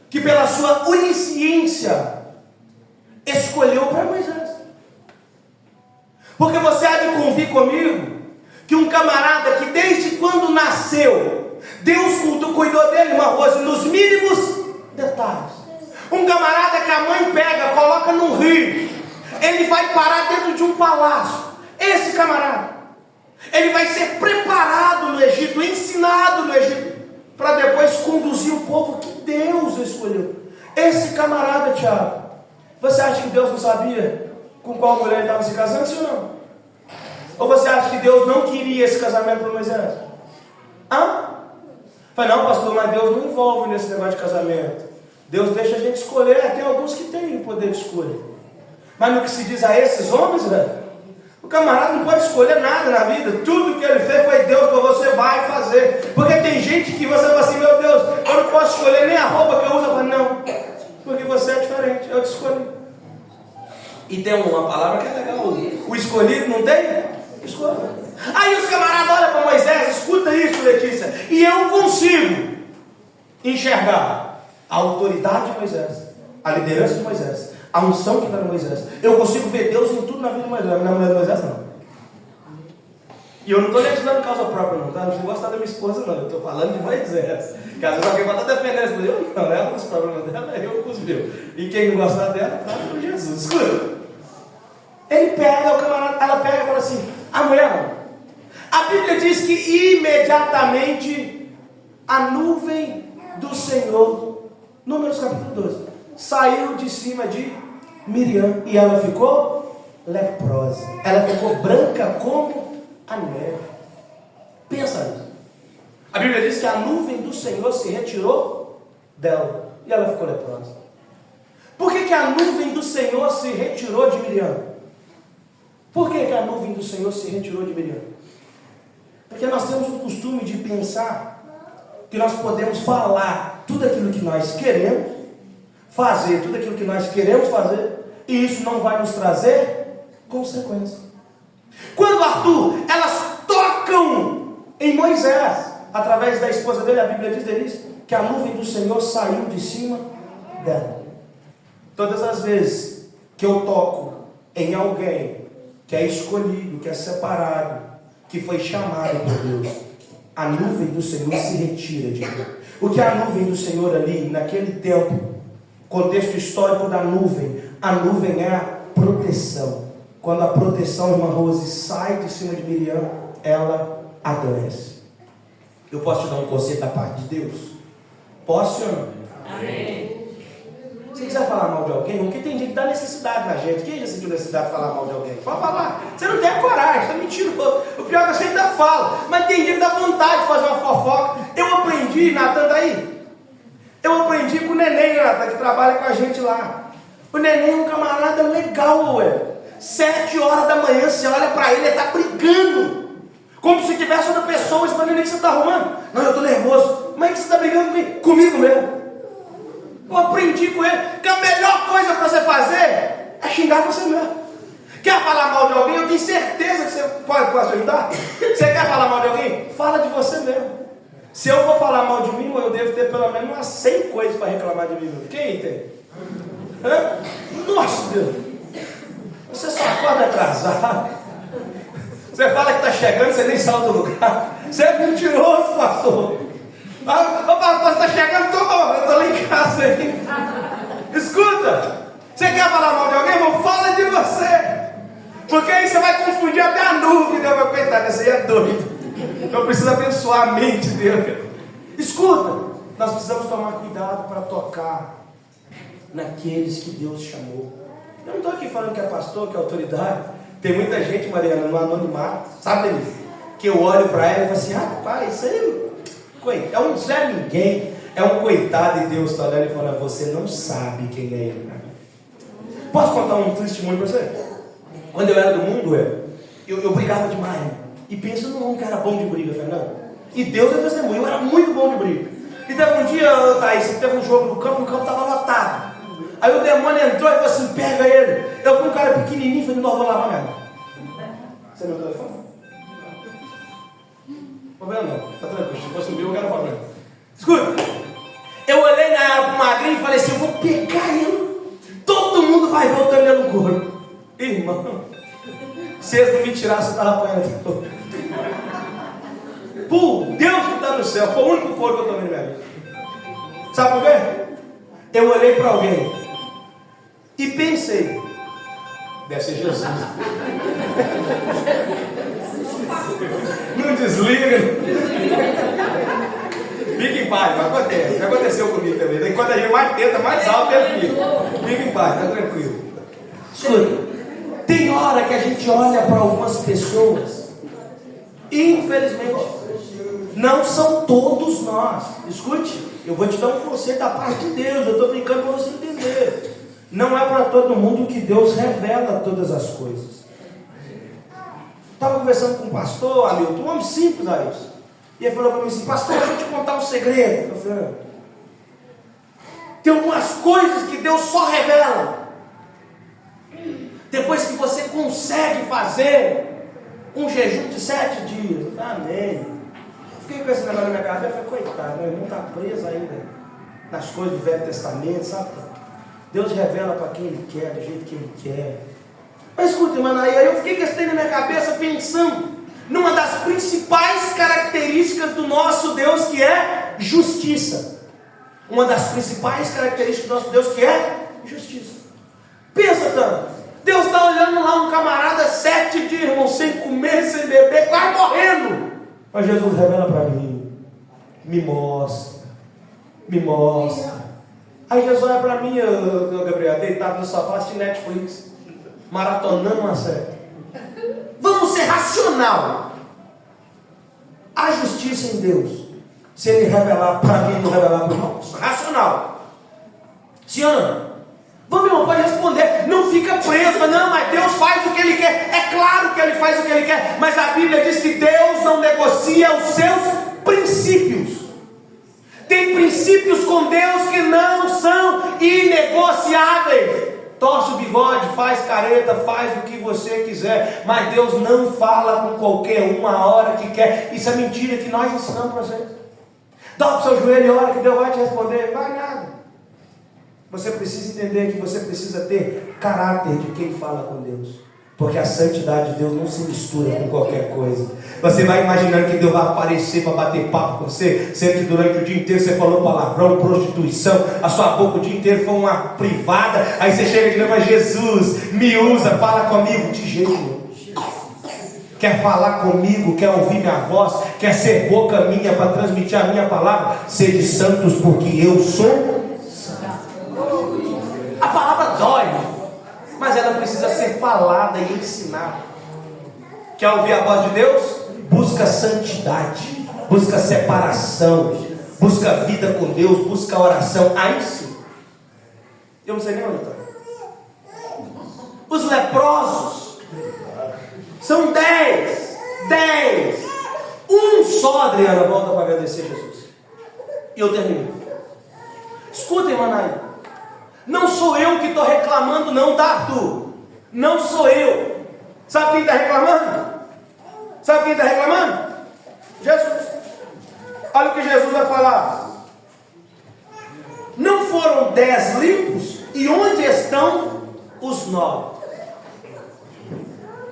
Speaker 2: que pela sua onisciência escolheu para Moisés. Porque você há de convir comigo que um camarada que desde quando nasceu, Deus cuidou dele, uma Rose, nos mínimos detalhes. Um camarada que a mãe pega, coloca num rio, ele vai parar dentro de um palácio. Esse camarada, ele vai ser preparado no Egito, ensinado no Egito, para depois conduzir o povo que Deus escolheu. Esse camarada, Tiago, você acha que Deus não sabia com qual mulher ele estava se casando, sim ou não? Ou você acha que Deus não queria esse casamento para Moisés? Falei, não, pastor, mas Deus não envolve nesse negócio de casamento. Deus deixa a gente escolher. Tem alguns que têm o poder de escolha. Mas no que se diz a esses homens, velho, o camarada não pode escolher nada na vida. Tudo que ele fez foi Deus, para você vai fazer. Porque tem gente que você fala assim: meu Deus, eu não posso escolher nem a roupa que eu uso. Eu falo, não, porque você é diferente, eu te escolhi. E tem uma palavra que é legal: o escolhido não tem escolha. Aí os camaradas olham para Moisés, escuta isso, Letícia, e eu consigo enxergar a autoridade de Moisés, a liderança de Moisés, a unção que está no Moisés. Eu consigo ver Deus em tudo na vida de Moisés, na mulher de Moisés não. E eu não estou legislando causa própria não, tá? Não vou gostar da minha esposa não, eu estou falando de Moisés. Que às vezes alguém vai estar defendendo, eu não, ela com os problemas dela, eu com os meus. E quem não gostar dela, fala com Jesus. Escuta. Ele pega, o camarada, ela pega e fala assim: a mulher, a Bíblia diz que imediatamente a nuvem do Senhor, Números capítulo 12, saiu de cima de Miriam e ela ficou leprosa. Ela ficou branca como a neve. Pensa nisso. A Bíblia diz que a nuvem do Senhor se retirou dela e ela ficou leprosa. Por que a nuvem do Senhor se retirou de Miriam? Por que a nuvem do Senhor se retirou de Miriam? Porque nós temos o costume de pensar que nós podemos falar tudo aquilo que nós queremos, fazer tudo aquilo que nós queremos fazer, e isso não vai nos trazer consequências. Quando Arthur, elas tocam em Moisés, através da esposa dele, a Bíblia diz que a nuvem do Senhor saiu de cima dela. Todas as vezes que eu toco em alguém que é escolhido, que é separado, que foi chamado por Deus, a nuvem do Senhor se retira de mim. O que é a nuvem do Senhor ali, naquele tempo, contexto histórico da nuvem, a nuvem é a proteção. Quando a proteção, irmã Rose, sai de cima de Miriam, ela adoece. Eu posso te dar um conselho da parte de Deus? Posso ou não?
Speaker 3: Amém.
Speaker 2: Se quiser falar mal de alguém, porque tem gente que dá necessidade na gente. Quem já sentiu necessidade de falar mal de alguém? Pode falar. Você não tem a coragem, você é mentiroso. O pior é que a gente ainda fala. Mas tem gente que dá vontade de fazer uma fofoca. Eu aprendi, Natan, daí. Eu aprendi com o Neném, Natan, que trabalha com a gente lá. O Neném é um camarada legal, ué. 7 horas da manhã, você olha pra ele está brigando. Como se tivesse outra pessoa. Você fala: Neném, o que você está arrumando? Não, eu estou nervoso. Mas que você está brigando comigo? Comigo mesmo. Eu aprendi com ele que a melhor coisa para você fazer é xingar você mesmo. Quer falar mal de alguém? Eu tenho certeza que você pode ajudar. Você quer falar mal de alguém? Fala de você mesmo. Se eu for falar mal de mim, eu devo ter pelo menos umas 100 coisas para reclamar de mim mesmo. Quem tem? Hã? Nossa Deus! Você só acorda atrasado. Você fala que está chegando, você nem sai do lugar. Você é mentiroso, pastor. Pastor, está chegando, eu estou lá em casa aí. Escuta, você quer falar mal de alguém, irmão? Fala de você. Porque aí você vai confundir até a nuvem. Meu coitado, esse aí é doido. Eu preciso abençoar a mente dele. Escuta, nós precisamos tomar cuidado para tocar naqueles que Deus chamou. Eu não estou aqui falando que é pastor, que é autoridade. Tem muita gente, Mariana, no anonimato, sabe, Denise? Que eu olho para ela e falo assim: rapaz, isso aí é um Zé Ninguém, é um coitado, e Deus está olhando e falando: você não sabe quem é ele. Posso contar um testemunho para você? Quando eu era do mundo, eu brigava demais. E pensa num homem que era bom de briga, Fernando. E Deus é testemunho, eu era muito bom de briga. E teve um dia, Thaís, teve um jogo no campo estava lotado. Aí o demônio entrou e falou assim: pega ele. Eu vi um cara pequenininho e falei: não, vou lavar minha mão. Você não tem telefone? Problema não, tá tranquilo. Se fosse o meu, eu quero problema. Escuta, eu olhei pro magrinho e falei assim: eu vou pegar ele. Todo mundo vai voltando ele no corpo. Irmão, se eles não me tirassem, eu estava apanhando todo. Por Deus que está no céu, foi o único couro que eu tomei na minha vida. Sabe por quê? Eu olhei para alguém e pensei: deve ser Jesus. Não desliga. Fique em paz, não acontece. Já aconteceu comigo também. Quando a gente mais tenta, mais alto ele fica. Fique em paz, está tranquilo. Escuta, tem hora que a gente olha para algumas pessoas e, infelizmente, não são todos nós. Escute, eu vou te dar um conselho da parte de Deus. Eu estou brincando para você entender. Não é para todo mundo que Deus revela todas as coisas. Estava conversando com um pastor, Hamilton, um homem simples, Ailson. E ele falou para mim assim: pastor, deixa eu te contar um segredo. Eu falei: tem algumas coisas que Deus só revela depois que você consegue fazer um jejum de 7 dias. Eu falei: amém. Eu fiquei com esse negócio na minha cabeça. Eu falei: coitado, meu irmão está preso ainda nas coisas do Velho Testamento, sabe? Deus revela para quem Ele quer, do jeito que Ele quer. Mas escuta, mano, aí eu fiquei com esse trem na minha cabeça pensando numa das principais características do nosso Deus, que é justiça. Uma das principais características do nosso Deus, que é justiça. Pensa tanto. Deus está olhando lá um camarada 7 dias, irmão, sem comer, sem beber, quase morrendo. Mas Jesus revela para mim, me mostra. Aí Jesus olha para mim, Gabriel, deitado no sofá, assistindo Netflix, maratonando uma série. Vamos ser racional. A justiça em Deus, se Ele revelar para mim, não revelar para os irmãos, racional. Sim ou não? Vamos, irmão, pode responder. Não fica preso, não, mas Deus faz o que Ele quer. É claro que Ele faz o que Ele quer, mas a Bíblia diz que Deus não negocia os seus princípios. Tem princípios com Deus que não são inegociáveis. Torce o bigode, faz careta, faz o que você quiser, mas Deus não fala com qualquer um a hora que quer. Isso é mentira que nós ensinamos para vocês. Dobra o seu joelho e ora que Deus vai te responder. Não vai nada. Você precisa entender que você precisa ter caráter de quem fala com Deus, porque a santidade de Deus não se mistura com qualquer coisa. Você vai imaginando que Deus vai aparecer para bater papo com você, sendo que durante o dia inteiro você falou palavrão, prostituição, a sua boca o dia inteiro foi uma privada. Aí você chega de novo: mas Jesus, me usa, fala comigo. De jeito nenhum. Quer falar comigo, quer ouvir minha voz, quer ser boca minha para transmitir a minha palavra? Sede santos, porque eu sou santo. A palavra dói, mas ela precisa ser falada e ensinada. Quer ouvir a voz de Deus? Busca santidade, busca separação, busca vida com Deus, busca oração. Aí sim. Eu não sei nem onde está. Os leprosos são 10. Um só, Adriana, volta para agradecer Jesus. E eu termino. Escutem, Manaí. Não sou eu que estou reclamando, não, tá, Arthur? Não sou eu. Sabe quem está reclamando? Sabe quem está reclamando? Jesus. Olha o que Jesus vai falar. Não foram 10 limpos? E onde estão os 9?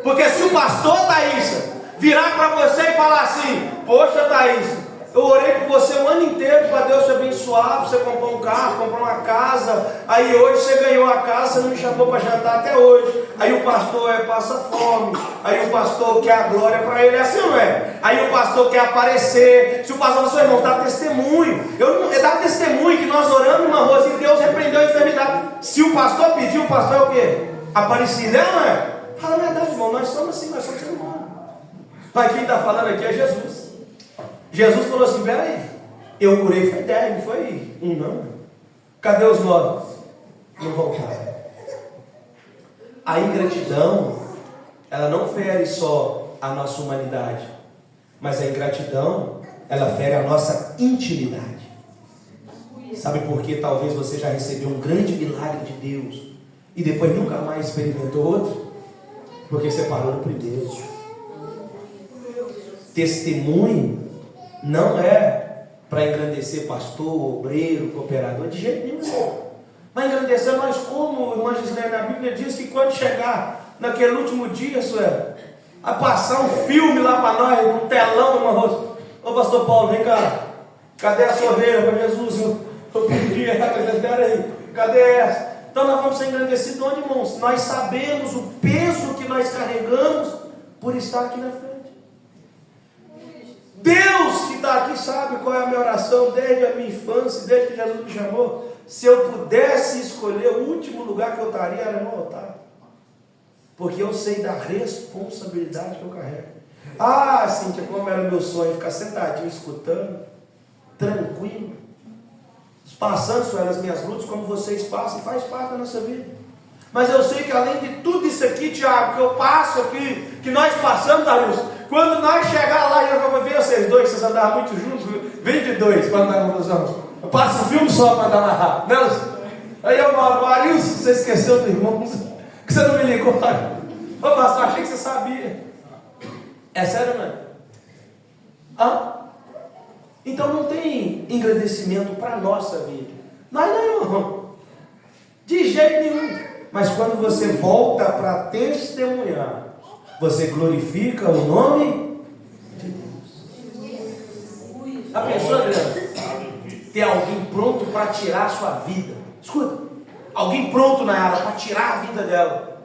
Speaker 2: Porque se o pastor Thaís virar para você e falar assim: poxa, Thaís, eu orei por você o ano inteiro para Deus te abençoar, para você comprar um carro, comprar uma casa. Aí hoje você ganhou a casa, você não me chamou para jantar até hoje. Aí o pastor passa fome. Aí o pastor quer a glória para ele, é assim, não é? Aí o pastor quer aparecer. Se o pastor, seu irmão, dá testemunho. Dá testemunho que nós oramos numa rua e Deus repreendeu a enfermidade. Se o pastor pediu, o pastor é o quê? Aparecido, não é? Fala a verdade, irmão, nós somos assim, nós somos seres humanos. Mas quem está falando aqui é Jesus. Jesus falou assim: peraí, eu curei, foi 10, não foi 1 não. Cadê os 9? Não voltaram. A ingratidão, ela não fere só a nossa humanidade, mas a ingratidão, ela fere a nossa intimidade. Sabe por que talvez você já recebeu um grande milagre de Deus e depois nunca mais experimentou outro? Porque você parou no primeiro. Testemunho não é para engrandecer pastor, obreiro, cooperador, de jeito nenhum. Vai engrandecer nós como, irmã Gislaine, na Bíblia diz que quando chegar naquele último dia, a passar um filme lá para nós, um telão, uma roça. Ô pastor Paulo, vem cá, cadê a sua ovelha para Jesus? Eu pedi ela, peraí, cadê essa? Então nós vamos ser engrandecidos onde, irmãos? Nós sabemos o peso que nós carregamos por estar aqui na frente. Deus que está aqui sabe qual é a minha oração desde a minha infância, desde que Jesus me chamou. Se eu pudesse escolher, o último lugar que eu estaria era no altar. Porque eu sei da responsabilidade que eu carrego. Ah, Cíntia, como era meu sonho ficar sentadinho, escutando, tranquilo, passando as minhas lutas como vocês passam, faz parte da nossa vida. Mas eu sei que além de tudo isso aqui, Tiago, que eu passo aqui, que nós passamos, Darius, quando nós chegar lá, eu vou ver vocês dois, vocês andavam muito juntos, vem de dois para andar com confusão. Eu passo um filme só para andar mais rápido, né? Aí eu falo: Arilson, você esqueceu do irmão, que você não me ligou? Ô pastor, achei que você sabia. É sério, não é? Então não tem engrandecimento para a nossa vida. Nós não, irmão. De jeito nenhum. Mas quando você volta para testemunhar, você glorifica o nome de Deus. A pessoa, tem alguém pronto para tirar a sua vida. Escuta, alguém pronto na área para tirar a vida dela.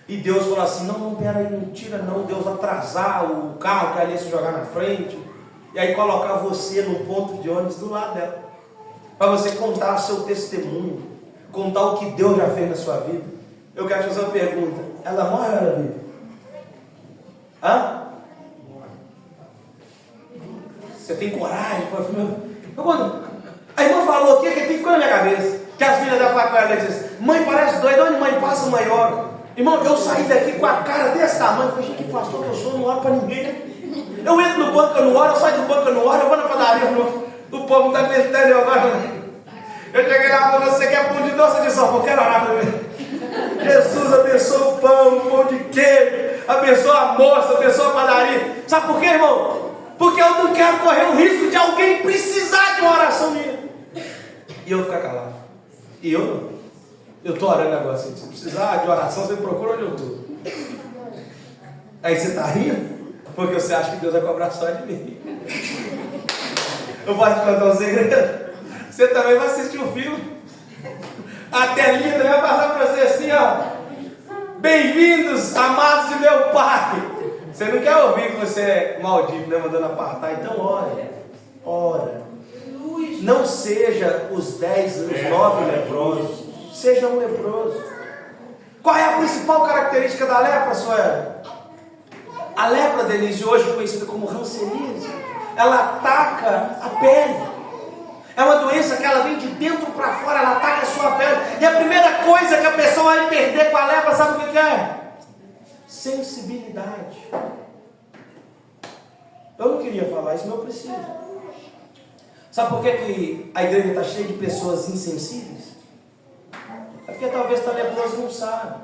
Speaker 2: E Deus falou assim: não, peraí, não tira não. Deus atrasar o carro que ali ia se jogar na frente. E aí colocar você no ponto de ônibus do lado dela. Para você contar o seu testemunho. Contar o que Deus já fez na sua vida. Eu quero te fazer uma pergunta: ela morre ou ela vive? Você tem coragem? A irmã falou aqui que ficou na minha cabeça. Que as filhas da faculdade dizem: mãe parece doida, onde mãe passa, mãe ora. Irmão, eu saí daqui com a cara desse tamanho. Eu falei: gente, que pastor que eu sou, não oro para ninguém. Eu entro no banco, eu não oro, eu saio do banco, eu não oro, eu vou na padaria, o povo está meditando agora. Eu cheguei lá e falei: você quer pão de doce? Eu disse: eu quero orar para mim. Jesus abençoa o pão de queijo, abençoa a moça, abençoa a padaria. Sabe por quê, irmão? Porque eu não quero correr o risco de alguém precisar de uma oração minha e eu ficar calado. E eu não. Eu estou orando agora assim: se precisar de oração, você procura onde eu estou. Aí você está rindo porque você acha que Deus vai cobrar só de mim. Eu posso te contar um segredo. Você também vai assistir um filme, a telinha também vai passar para você assim, bem-vindos, amados de meu Pai. Você não quer ouvir que você é maldito, né? Mandando apartar. Então ora. Não seja os 10, os 9 leprosos. Seja um leproso. Qual é a principal característica da lepra, Suela? A lepra, Denise, hoje conhecida como hanseníase, ela ataca a pele. É uma doença que ela vem de dentro para fora, ela ataca a sua pele. E a primeira coisa que a pessoa vai perder com a lepra, sabe o que é? Sensibilidade. Eu não queria falar isso, mas eu preciso. Sabe por que a igreja está cheia de pessoas insensíveis? É porque talvez está leproso e não sabe.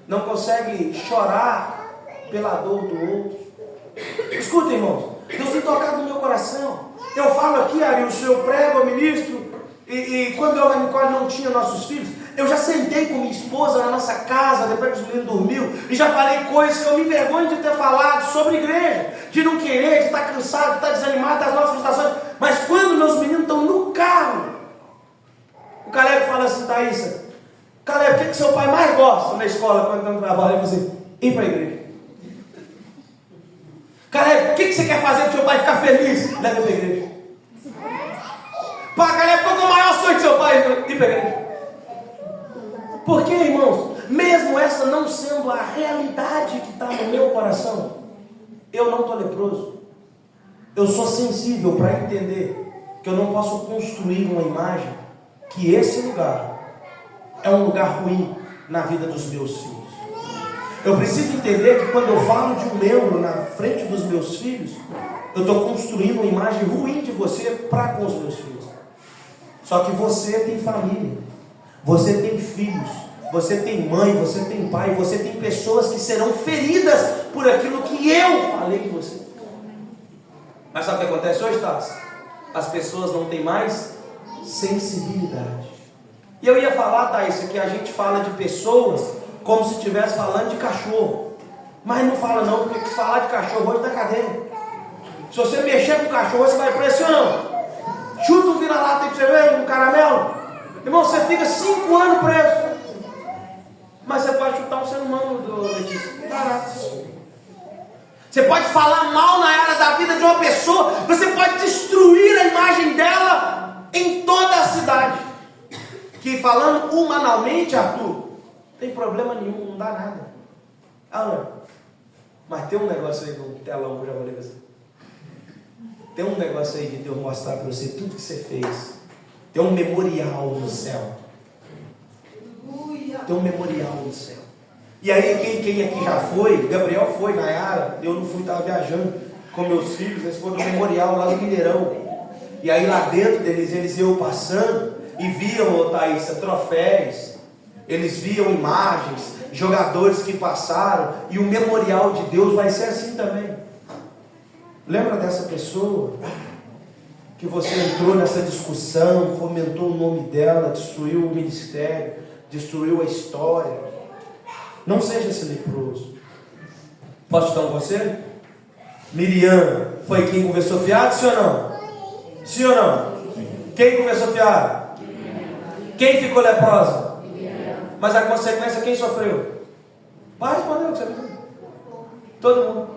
Speaker 2: Não consegue chorar pela dor do outro. Escuta, irmãos, Deus tem tocado no meu coração. Eu falo aqui, Arilson, eu prego, eu ministro, e quando eu e Nicole não tinha nossos filhos, eu já sentei com minha esposa na nossa casa, depois que os meninos dormiu, e já falei coisas que eu me envergonho de ter falado sobre igreja, de não querer, de estar cansado, de estar desanimado das nossas frustrações. Mas quando meus meninos estão no carro, o Caleb fala assim, Thaísa, Caleb, o que seu pai mais gosta na escola quando está no trabalho? Ele fala assim, ir para a igreja. Caleb, o que você quer fazer para o seu pai ficar feliz? Leva para a igreja. Pá, Caleb, qual é o maior sonho do seu pai? Ir para a igreja. Por quê, irmãos? Mesmo essa não sendo a realidade que está no meu coração, eu não estou leproso. Eu sou sensível para entender que eu não posso construir uma imagem que esse lugar é um lugar ruim na vida dos meus filhos. Eu preciso entender que quando eu falo de um membro na frente dos meus filhos, eu estou construindo uma imagem ruim de você para com os meus filhos. Só que você tem família, você tem filhos, você tem mãe, você tem pai, você tem pessoas que serão feridas por aquilo que eu falei de você. Mas sabe o que acontece hoje, Tassi? As pessoas não têm mais sensibilidade. E eu ia falar, Thaís, que a gente fala de pessoas como se estivesse falando de cachorro. Mas não fala não, porque se falar de cachorro hoje está cadeia. Se você mexer com o cachorro, você vai preso ou não? Chuta um vira-lata aí para você ver, um caramelo. Irmão, você fica 5 anos preso. Mas você pode chutar um ser humano, Letícia. Barato. Você pode falar mal na área da vida de uma pessoa. Você pode destruir a imagem dela em toda a cidade. Que falando humanamente, Arthur, não tem problema nenhum, não dá nada. Ah, não. Mas tem um negócio aí no telão que eu já falei com você. Tem um negócio aí de Deus mostrar para você tudo que você fez. Tem um memorial no céu. Tem um memorial no céu. E aí quem aqui já foi, Gabriel foi, Nayara, eu não fui, estava viajando com meus filhos, eles foram no memorial lá no Mineirão. E aí lá dentro deles, eles iam passando e viam, Thaísa, troféus, eles viam imagens, jogadores que passaram, e o memorial de Deus vai ser assim também. Lembra dessa pessoa que você entrou nessa discussão, fomentou o nome dela, destruiu o ministério, destruiu a história? Não seja esse leproso. Posso te dar um conselho? Miriam foi quem conversou fiado, sim ou não? Sim ou não? Quem conversou fiado? Quem ficou leprosa? Mas a consequência, quem sofreu? Pai respondeu que você viu. Todo mundo.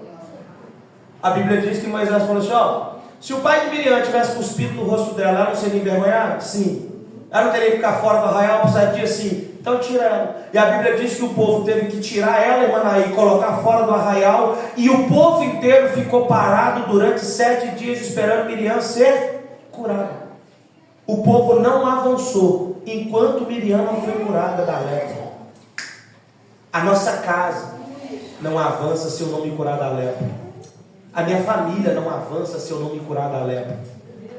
Speaker 2: A Bíblia diz que Moisés falou assim, ó, se o pai de Miriam tivesse cuspido no rosto dela, ela não seria envergonhada? Sim. Ela não teria que ficar fora do arraial por 7 dias? Sim. Então tira ela. E a Bíblia diz que o povo teve que tirar ela, irmã Naí, e colocar fora do arraial, e o povo inteiro ficou parado durante 7 dias esperando Miriam ser curada. O povo não avançou enquanto Miriam não foi curada da lepra. A nossa casa não avança se eu não me curar da lepra. A minha família não avança se eu não me curar da lepra.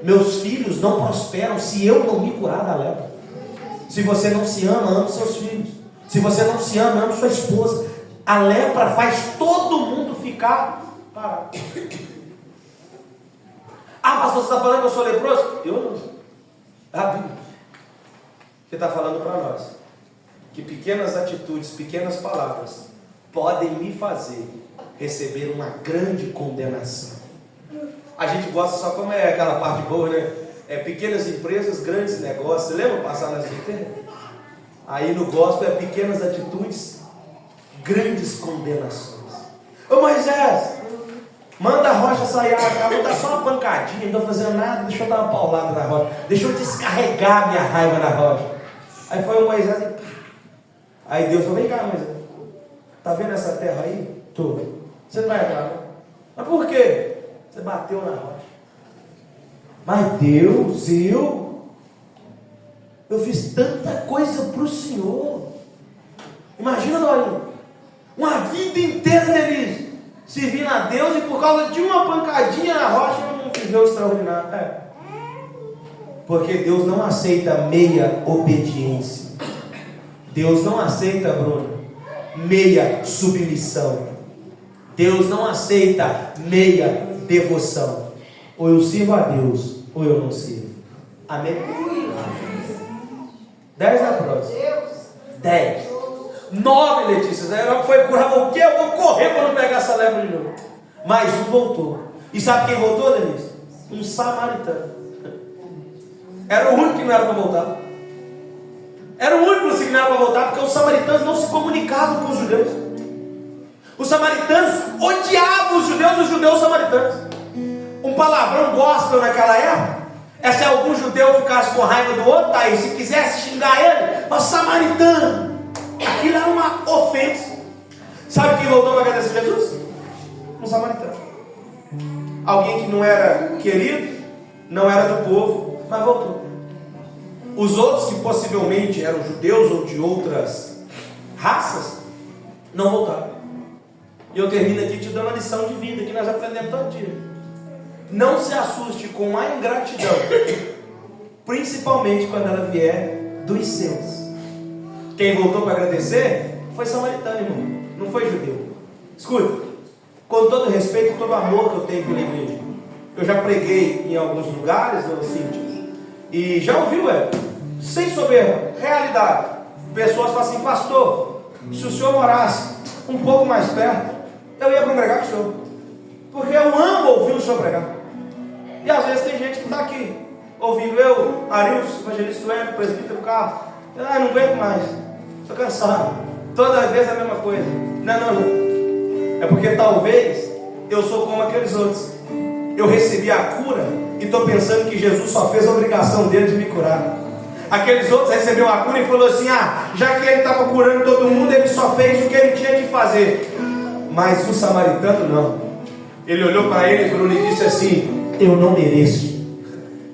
Speaker 2: Meus filhos não prosperam se eu não me curar da lepra. Se você não se ama, ame seus filhos. Se você não se ama, ame sua esposa. A lepra faz todo mundo ficar parado. Ah, pastor, você está falando que eu sou leproso? Eu não. A Bíblia. Você está falando para nós que pequenas atitudes, pequenas palavras podem me fazer receber uma grande condenação. A gente gosta só como é aquela parte boa, né? É pequenas empresas, grandes negócios. Você lembra passar nas empresas? Aí no gospel é pequenas atitudes, grandes condenações. Ô Moisés, manda a rocha sair, vou dar só uma pancadinha, não estou fazendo nada, deixa eu dar uma paulada na rocha, deixa eu descarregar minha raiva na rocha. Aí foi o Moisés e... Aí Deus falou, vem cá Moisés, tá vendo essa terra aí? Tô. Você não vai entrar, não? Mas por quê? Você bateu na rocha. Mas Deus, eu fiz tanta coisa para o Senhor. Imagina, Dorinho, uma vida inteira deles servindo a Deus, e por causa de uma pancadinha na rocha, não viveu extraordinário. Porque Deus não aceita meia obediência. Deus não aceita, Bruno, meia submissão. Deus não aceita meia devoção. Ou eu sirvo a Deus, ou eu não sirvo. Amém? 10 na próxima. 10. 9, Letícia. Ela foi curar o quê? Eu vou correr para não pegar essa lepra de novo. Mas um voltou. E sabe quem voltou, Denise? Um samaritano. Era o único que não era para voltar. Era o único que não era para voltar, porque os samaritanos não se comunicavam com os judeus. Os samaritanos odiavam os judeus samaritanos. Um palavrão gospel naquela época é se algum judeu ficasse com raiva do outro, tá aí, se quisesse xingar ele, mas samaritano. Aquilo era uma ofensa. Sabe quem voltou para agradecer Jesus? Um samaritano. Alguém que não era querido, não era do povo, mas voltou. Os outros que possivelmente eram judeus ou de outras raças, não voltaram. E eu termino aqui te dando uma lição de vida que nós aprendemos todo dia. Não se assuste com a ingratidão, principalmente quando ela vier dos seus. Quem voltou para agradecer foi samaritano, irmão, não foi judeu. Escuta, com todo respeito e todo amor que eu tenho pela igreja, eu já preguei em alguns lugares, Cíntia, e já ouviu, sem soberba, realidade. Pessoas falam assim: pastor, se o senhor morasse um pouco mais perto, eu ia congregar com o senhor, porque eu amo ouvir o senhor pregar. E às vezes tem gente que está aqui ouvindo eu, Arilson, evangelista Web, presbítero Carlos. Não aguento mais, estou cansado. Toda vez a mesma coisa. Não. É porque talvez eu sou como aqueles outros. Eu recebi a cura e estou pensando que Jesus só fez a obrigação dele de me curar. Aqueles outros recebeu a cura e falou assim: já que ele estava curando todo mundo, ele só fez o que ele tinha que fazer. Mas o samaritano não. Ele olhou para ele, Bruno, e disse assim: eu não mereço,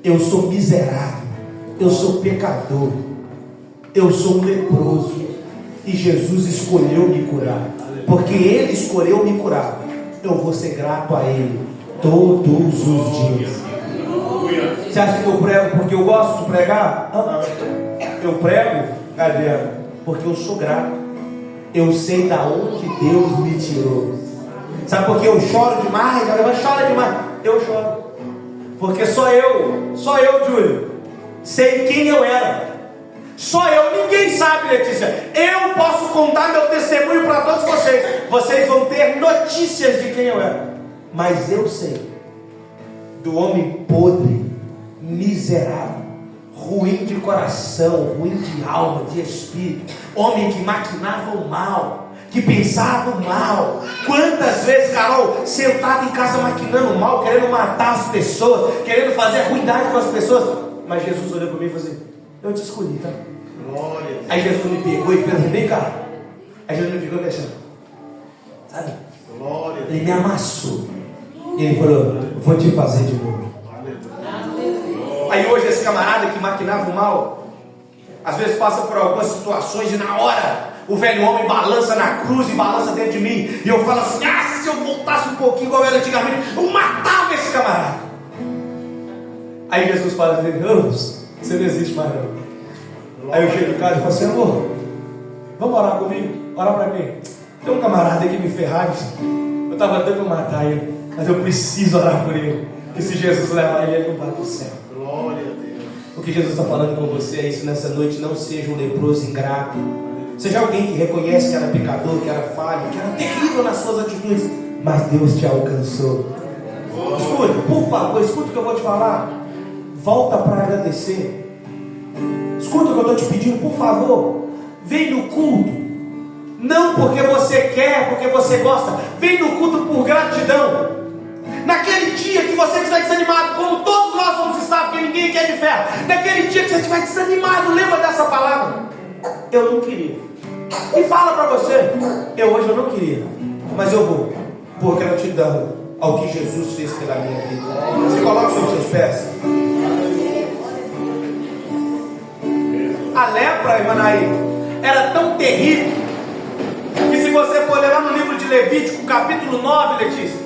Speaker 2: eu sou miserável, eu sou pecador, eu sou um leproso, e Jesus escolheu me curar. Porque Ele escolheu me curar, eu vou ser grato a Ele todos os dias. Você acha que eu prego porque eu gosto de pregar? Eu prego, Adriano, porque eu sou grato. Eu sei da onde Deus me tirou. Sabe por que eu choro demais? Ela chora demais. Eu choro porque só eu, Júlio, sei quem eu era. Só eu, ninguém sabe, Letícia. Eu posso contar meu testemunho para todos vocês. Vocês vão ter notícias de quem eu era. Mas eu sei do homem podre, miserável, ruim de coração, ruim de alma, de espírito, homem que maquinava o mal, que pensava o mal. Quantas vezes, Carol, sentada em casa maquinando o mal, querendo matar as pessoas, querendo fazer ruindade com as pessoas. Mas Jesus olhou para mim e falou assim: eu te escolhi, tá? Glória. Aí Jesus me pegou e fez assim: vem cá. Aí Jesus me pegou e fez assim, sabe? Glória. Ele me amassou. E ele falou: vou te fazer de novo. Aí hoje esse camarada que maquinava o mal, às vezes passa por algumas situações e na hora o velho homem balança na cruz e balança dentro de mim, e eu falo assim: se eu voltasse um pouquinho igual eu era antigamente, eu matava esse camarada. Aí Jesus fala assim: você não existe mais não. Aí eu chego em casa e falo assim: amor, vamos orar comigo? Orar para quem? Tem um camarada que me ferrava, eu estava doido para matar ele, mas eu preciso orar por ele, que se Jesus levar ele, ele não vai para o céu. Glória a Deus. O que Jesus está falando com você é isso nessa noite: não seja um leproso ingrato. Seja alguém que reconhece que era pecador, que era falho, que era terrível nas suas atitudes, mas Deus te alcançou. Escuta, por favor, escuta o que eu vou te falar. Volta para agradecer. Escuta o que eu estou te pedindo, por favor. Vem no culto, não porque você quer, porque você gosta. Vem no culto por gratidão. Naquele dia que você estiver desanimado, como todos nós vamos estar, porque ninguém quer de ferro. Naquele dia que você estiver desanimado, lembra dessa palavra: eu não queria. E fala para você: hoje eu não queria, mas eu vou, por gratidão ao que Jesus fez pela minha vida. Se coloque sobre seus pés. A lepra, Emanaí, era tão terrível que, se você for ler lá no livro de Levítico, capítulo 9, Letícia,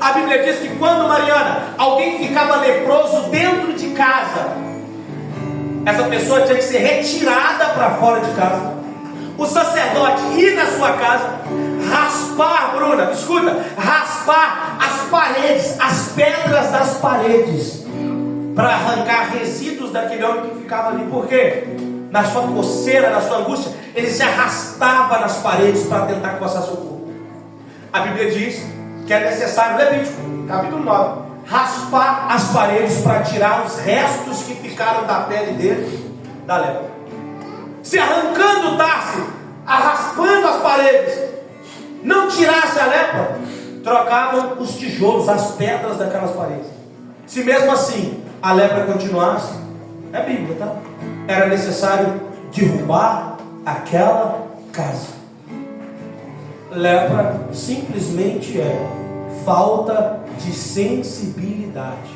Speaker 2: a Bíblia diz que quando, Mariana, alguém ficava leproso dentro de casa, essa pessoa tinha que ser retirada para fora de casa. O sacerdote ir na sua casa, raspar, Bruna, escuta, raspar as paredes, as pedras das paredes, para arrancar resíduos daquele homem que ficava ali. Por quê? Na sua coceira, na sua angústia, ele se arrastava nas paredes para tentar coçar seu corpo. A Bíblia diz que é necessário, Levítico, capítulo 9, raspar as paredes para tirar os restos que ficaram da pele dele, da lepra. Se arrancando o tarso, raspando as paredes, não tirasse a lepra, trocavam os tijolos, as pedras daquelas paredes. Se mesmo assim a lepra continuasse, é Bíblia, tá? Era necessário derrubar aquela casa. Lepra simplesmente é falta de sensibilidade.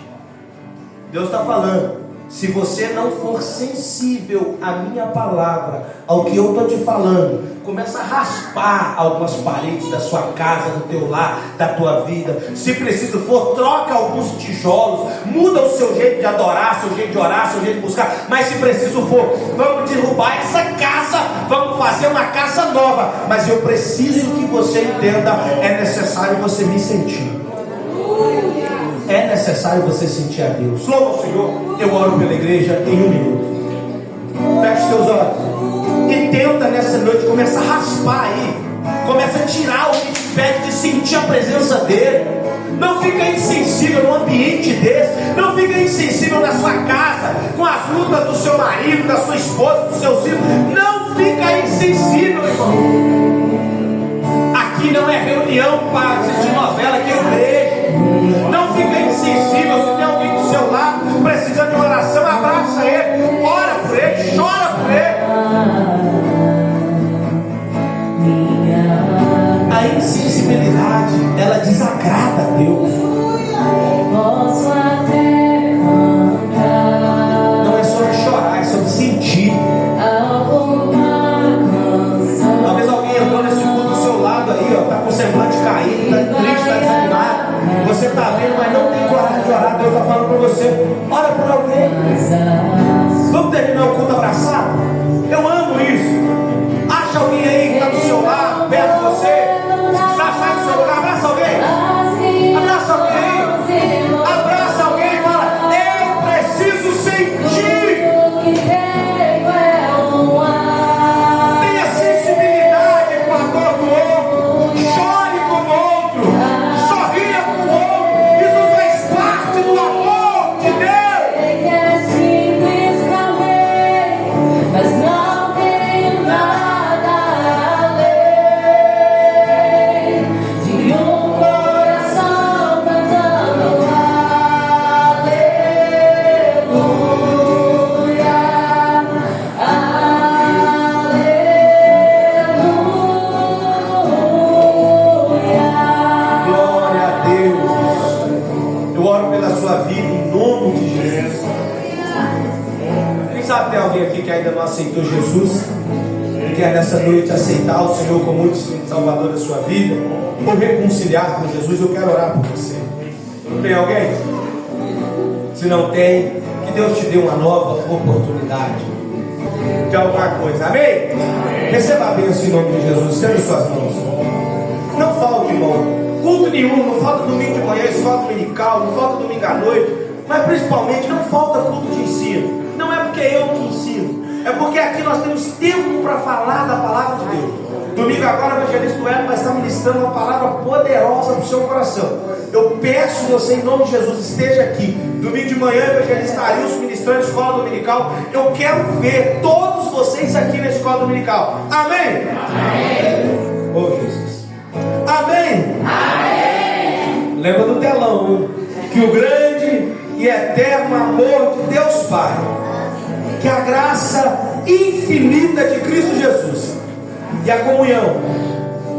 Speaker 2: Deus está falando: se você não for sensível à minha palavra, ao que eu estou te falando, começa a raspar algumas paredes da sua casa, do teu lar, da tua vida. Se preciso for, troca alguns tijolos, muda o seu jeito de adorar, seu jeito de orar, seu jeito de buscar. Mas se preciso for, vamos derrubar essa casa, vamos fazer uma casa nova. Mas eu preciso que você entenda: é necessário você me sentir. É necessário você sentir a Deus. Louva o Senhor. Eu oro pela igreja em 1 minuto. Feche os teus olhos e tenta nessa noite começar a raspar aí. Começa a tirar o que te impede de sentir a presença dele. Não fica insensível num ambiente desse. Não fica insensível na sua casa, com as lutas do seu marido, da sua esposa, dos seus filhos. Não fica insensível, irmão. Aqui não é reunião para assistir novela, aqui é igreja. Não fica insensível. Se tem alguém do seu lado precisando de uma oração, abraça ele, ora por ele, chora por ele. A insensibilidade, ela desagrada a Deus. Não é sobre chorar, é sobre sentir. Talvez alguém entrou nesse culto do seu lado aí, ó, tá com o semblante caído, tá triste, tá desanimado. Você está vendo, mas não tem coragem de orar. Deus está falando para você: ora por alguém. Vamos terminar o culto abraçado? Eu amo isso. Acha alguém aí que está do seu lado, perto de você. Sai do seu lugar, abraça alguém. Abraça alguém. Abraça alguém e fala: eu preciso sentir. Tenha sensibilidade com a dor do outro. Chore com o outro. Sorria com o outro. Isso faz parte do amor de Deus.
Speaker 3: É simples pra ver, mas não tenho nada além de um coração cantando aleluia, aleluia.
Speaker 2: Glória a Deus. Eu oro pela sua vida em nome de Jesus. Quem sabe tem alguém aqui que ainda não aceitou Jesus e quer nessa noite aceitar o Senhor como único Salvador da sua vida, ou reconciliar com Jesus? Eu quero orar por você. Tem alguém? Se não tem, que Deus te dê uma nova oportunidade de alguma coisa. Amém? Receba a bênção em nome de Jesus. Estenda suas mãos. Não falte, irmão, culto nenhum. Não falta domingo de manhã, escola dominical, não falta domingo à noite. Mas principalmente não falta culto de ensino. Não é porque eu que ensino, é porque aqui nós temos tempo para falar da palavra de Deus. Domingo agora o evangelista Hélio vai estar ministrando uma palavra poderosa para o seu coração. Eu peço você em nome de Jesus, esteja aqui. Domingo de manhã o evangelista Ailson ministrando escola dominical. Eu quero ver todos vocês aqui na escola dominical. Amém? Amém. Oh Jesus. Amém. Amém. Lembra do telão, viu? Que o grande e eterno amor de Deus Pai, que a graça infinita de Cristo Jesus e a comunhão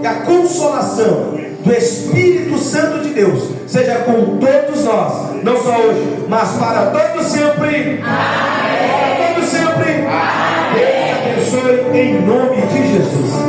Speaker 2: e a consolação do Espírito Santo de Deus seja com todos nós, não só hoje, mas para todos sempre. Amém. Para todos sempre. Amém. Deus te abençoe em nome de Jesus.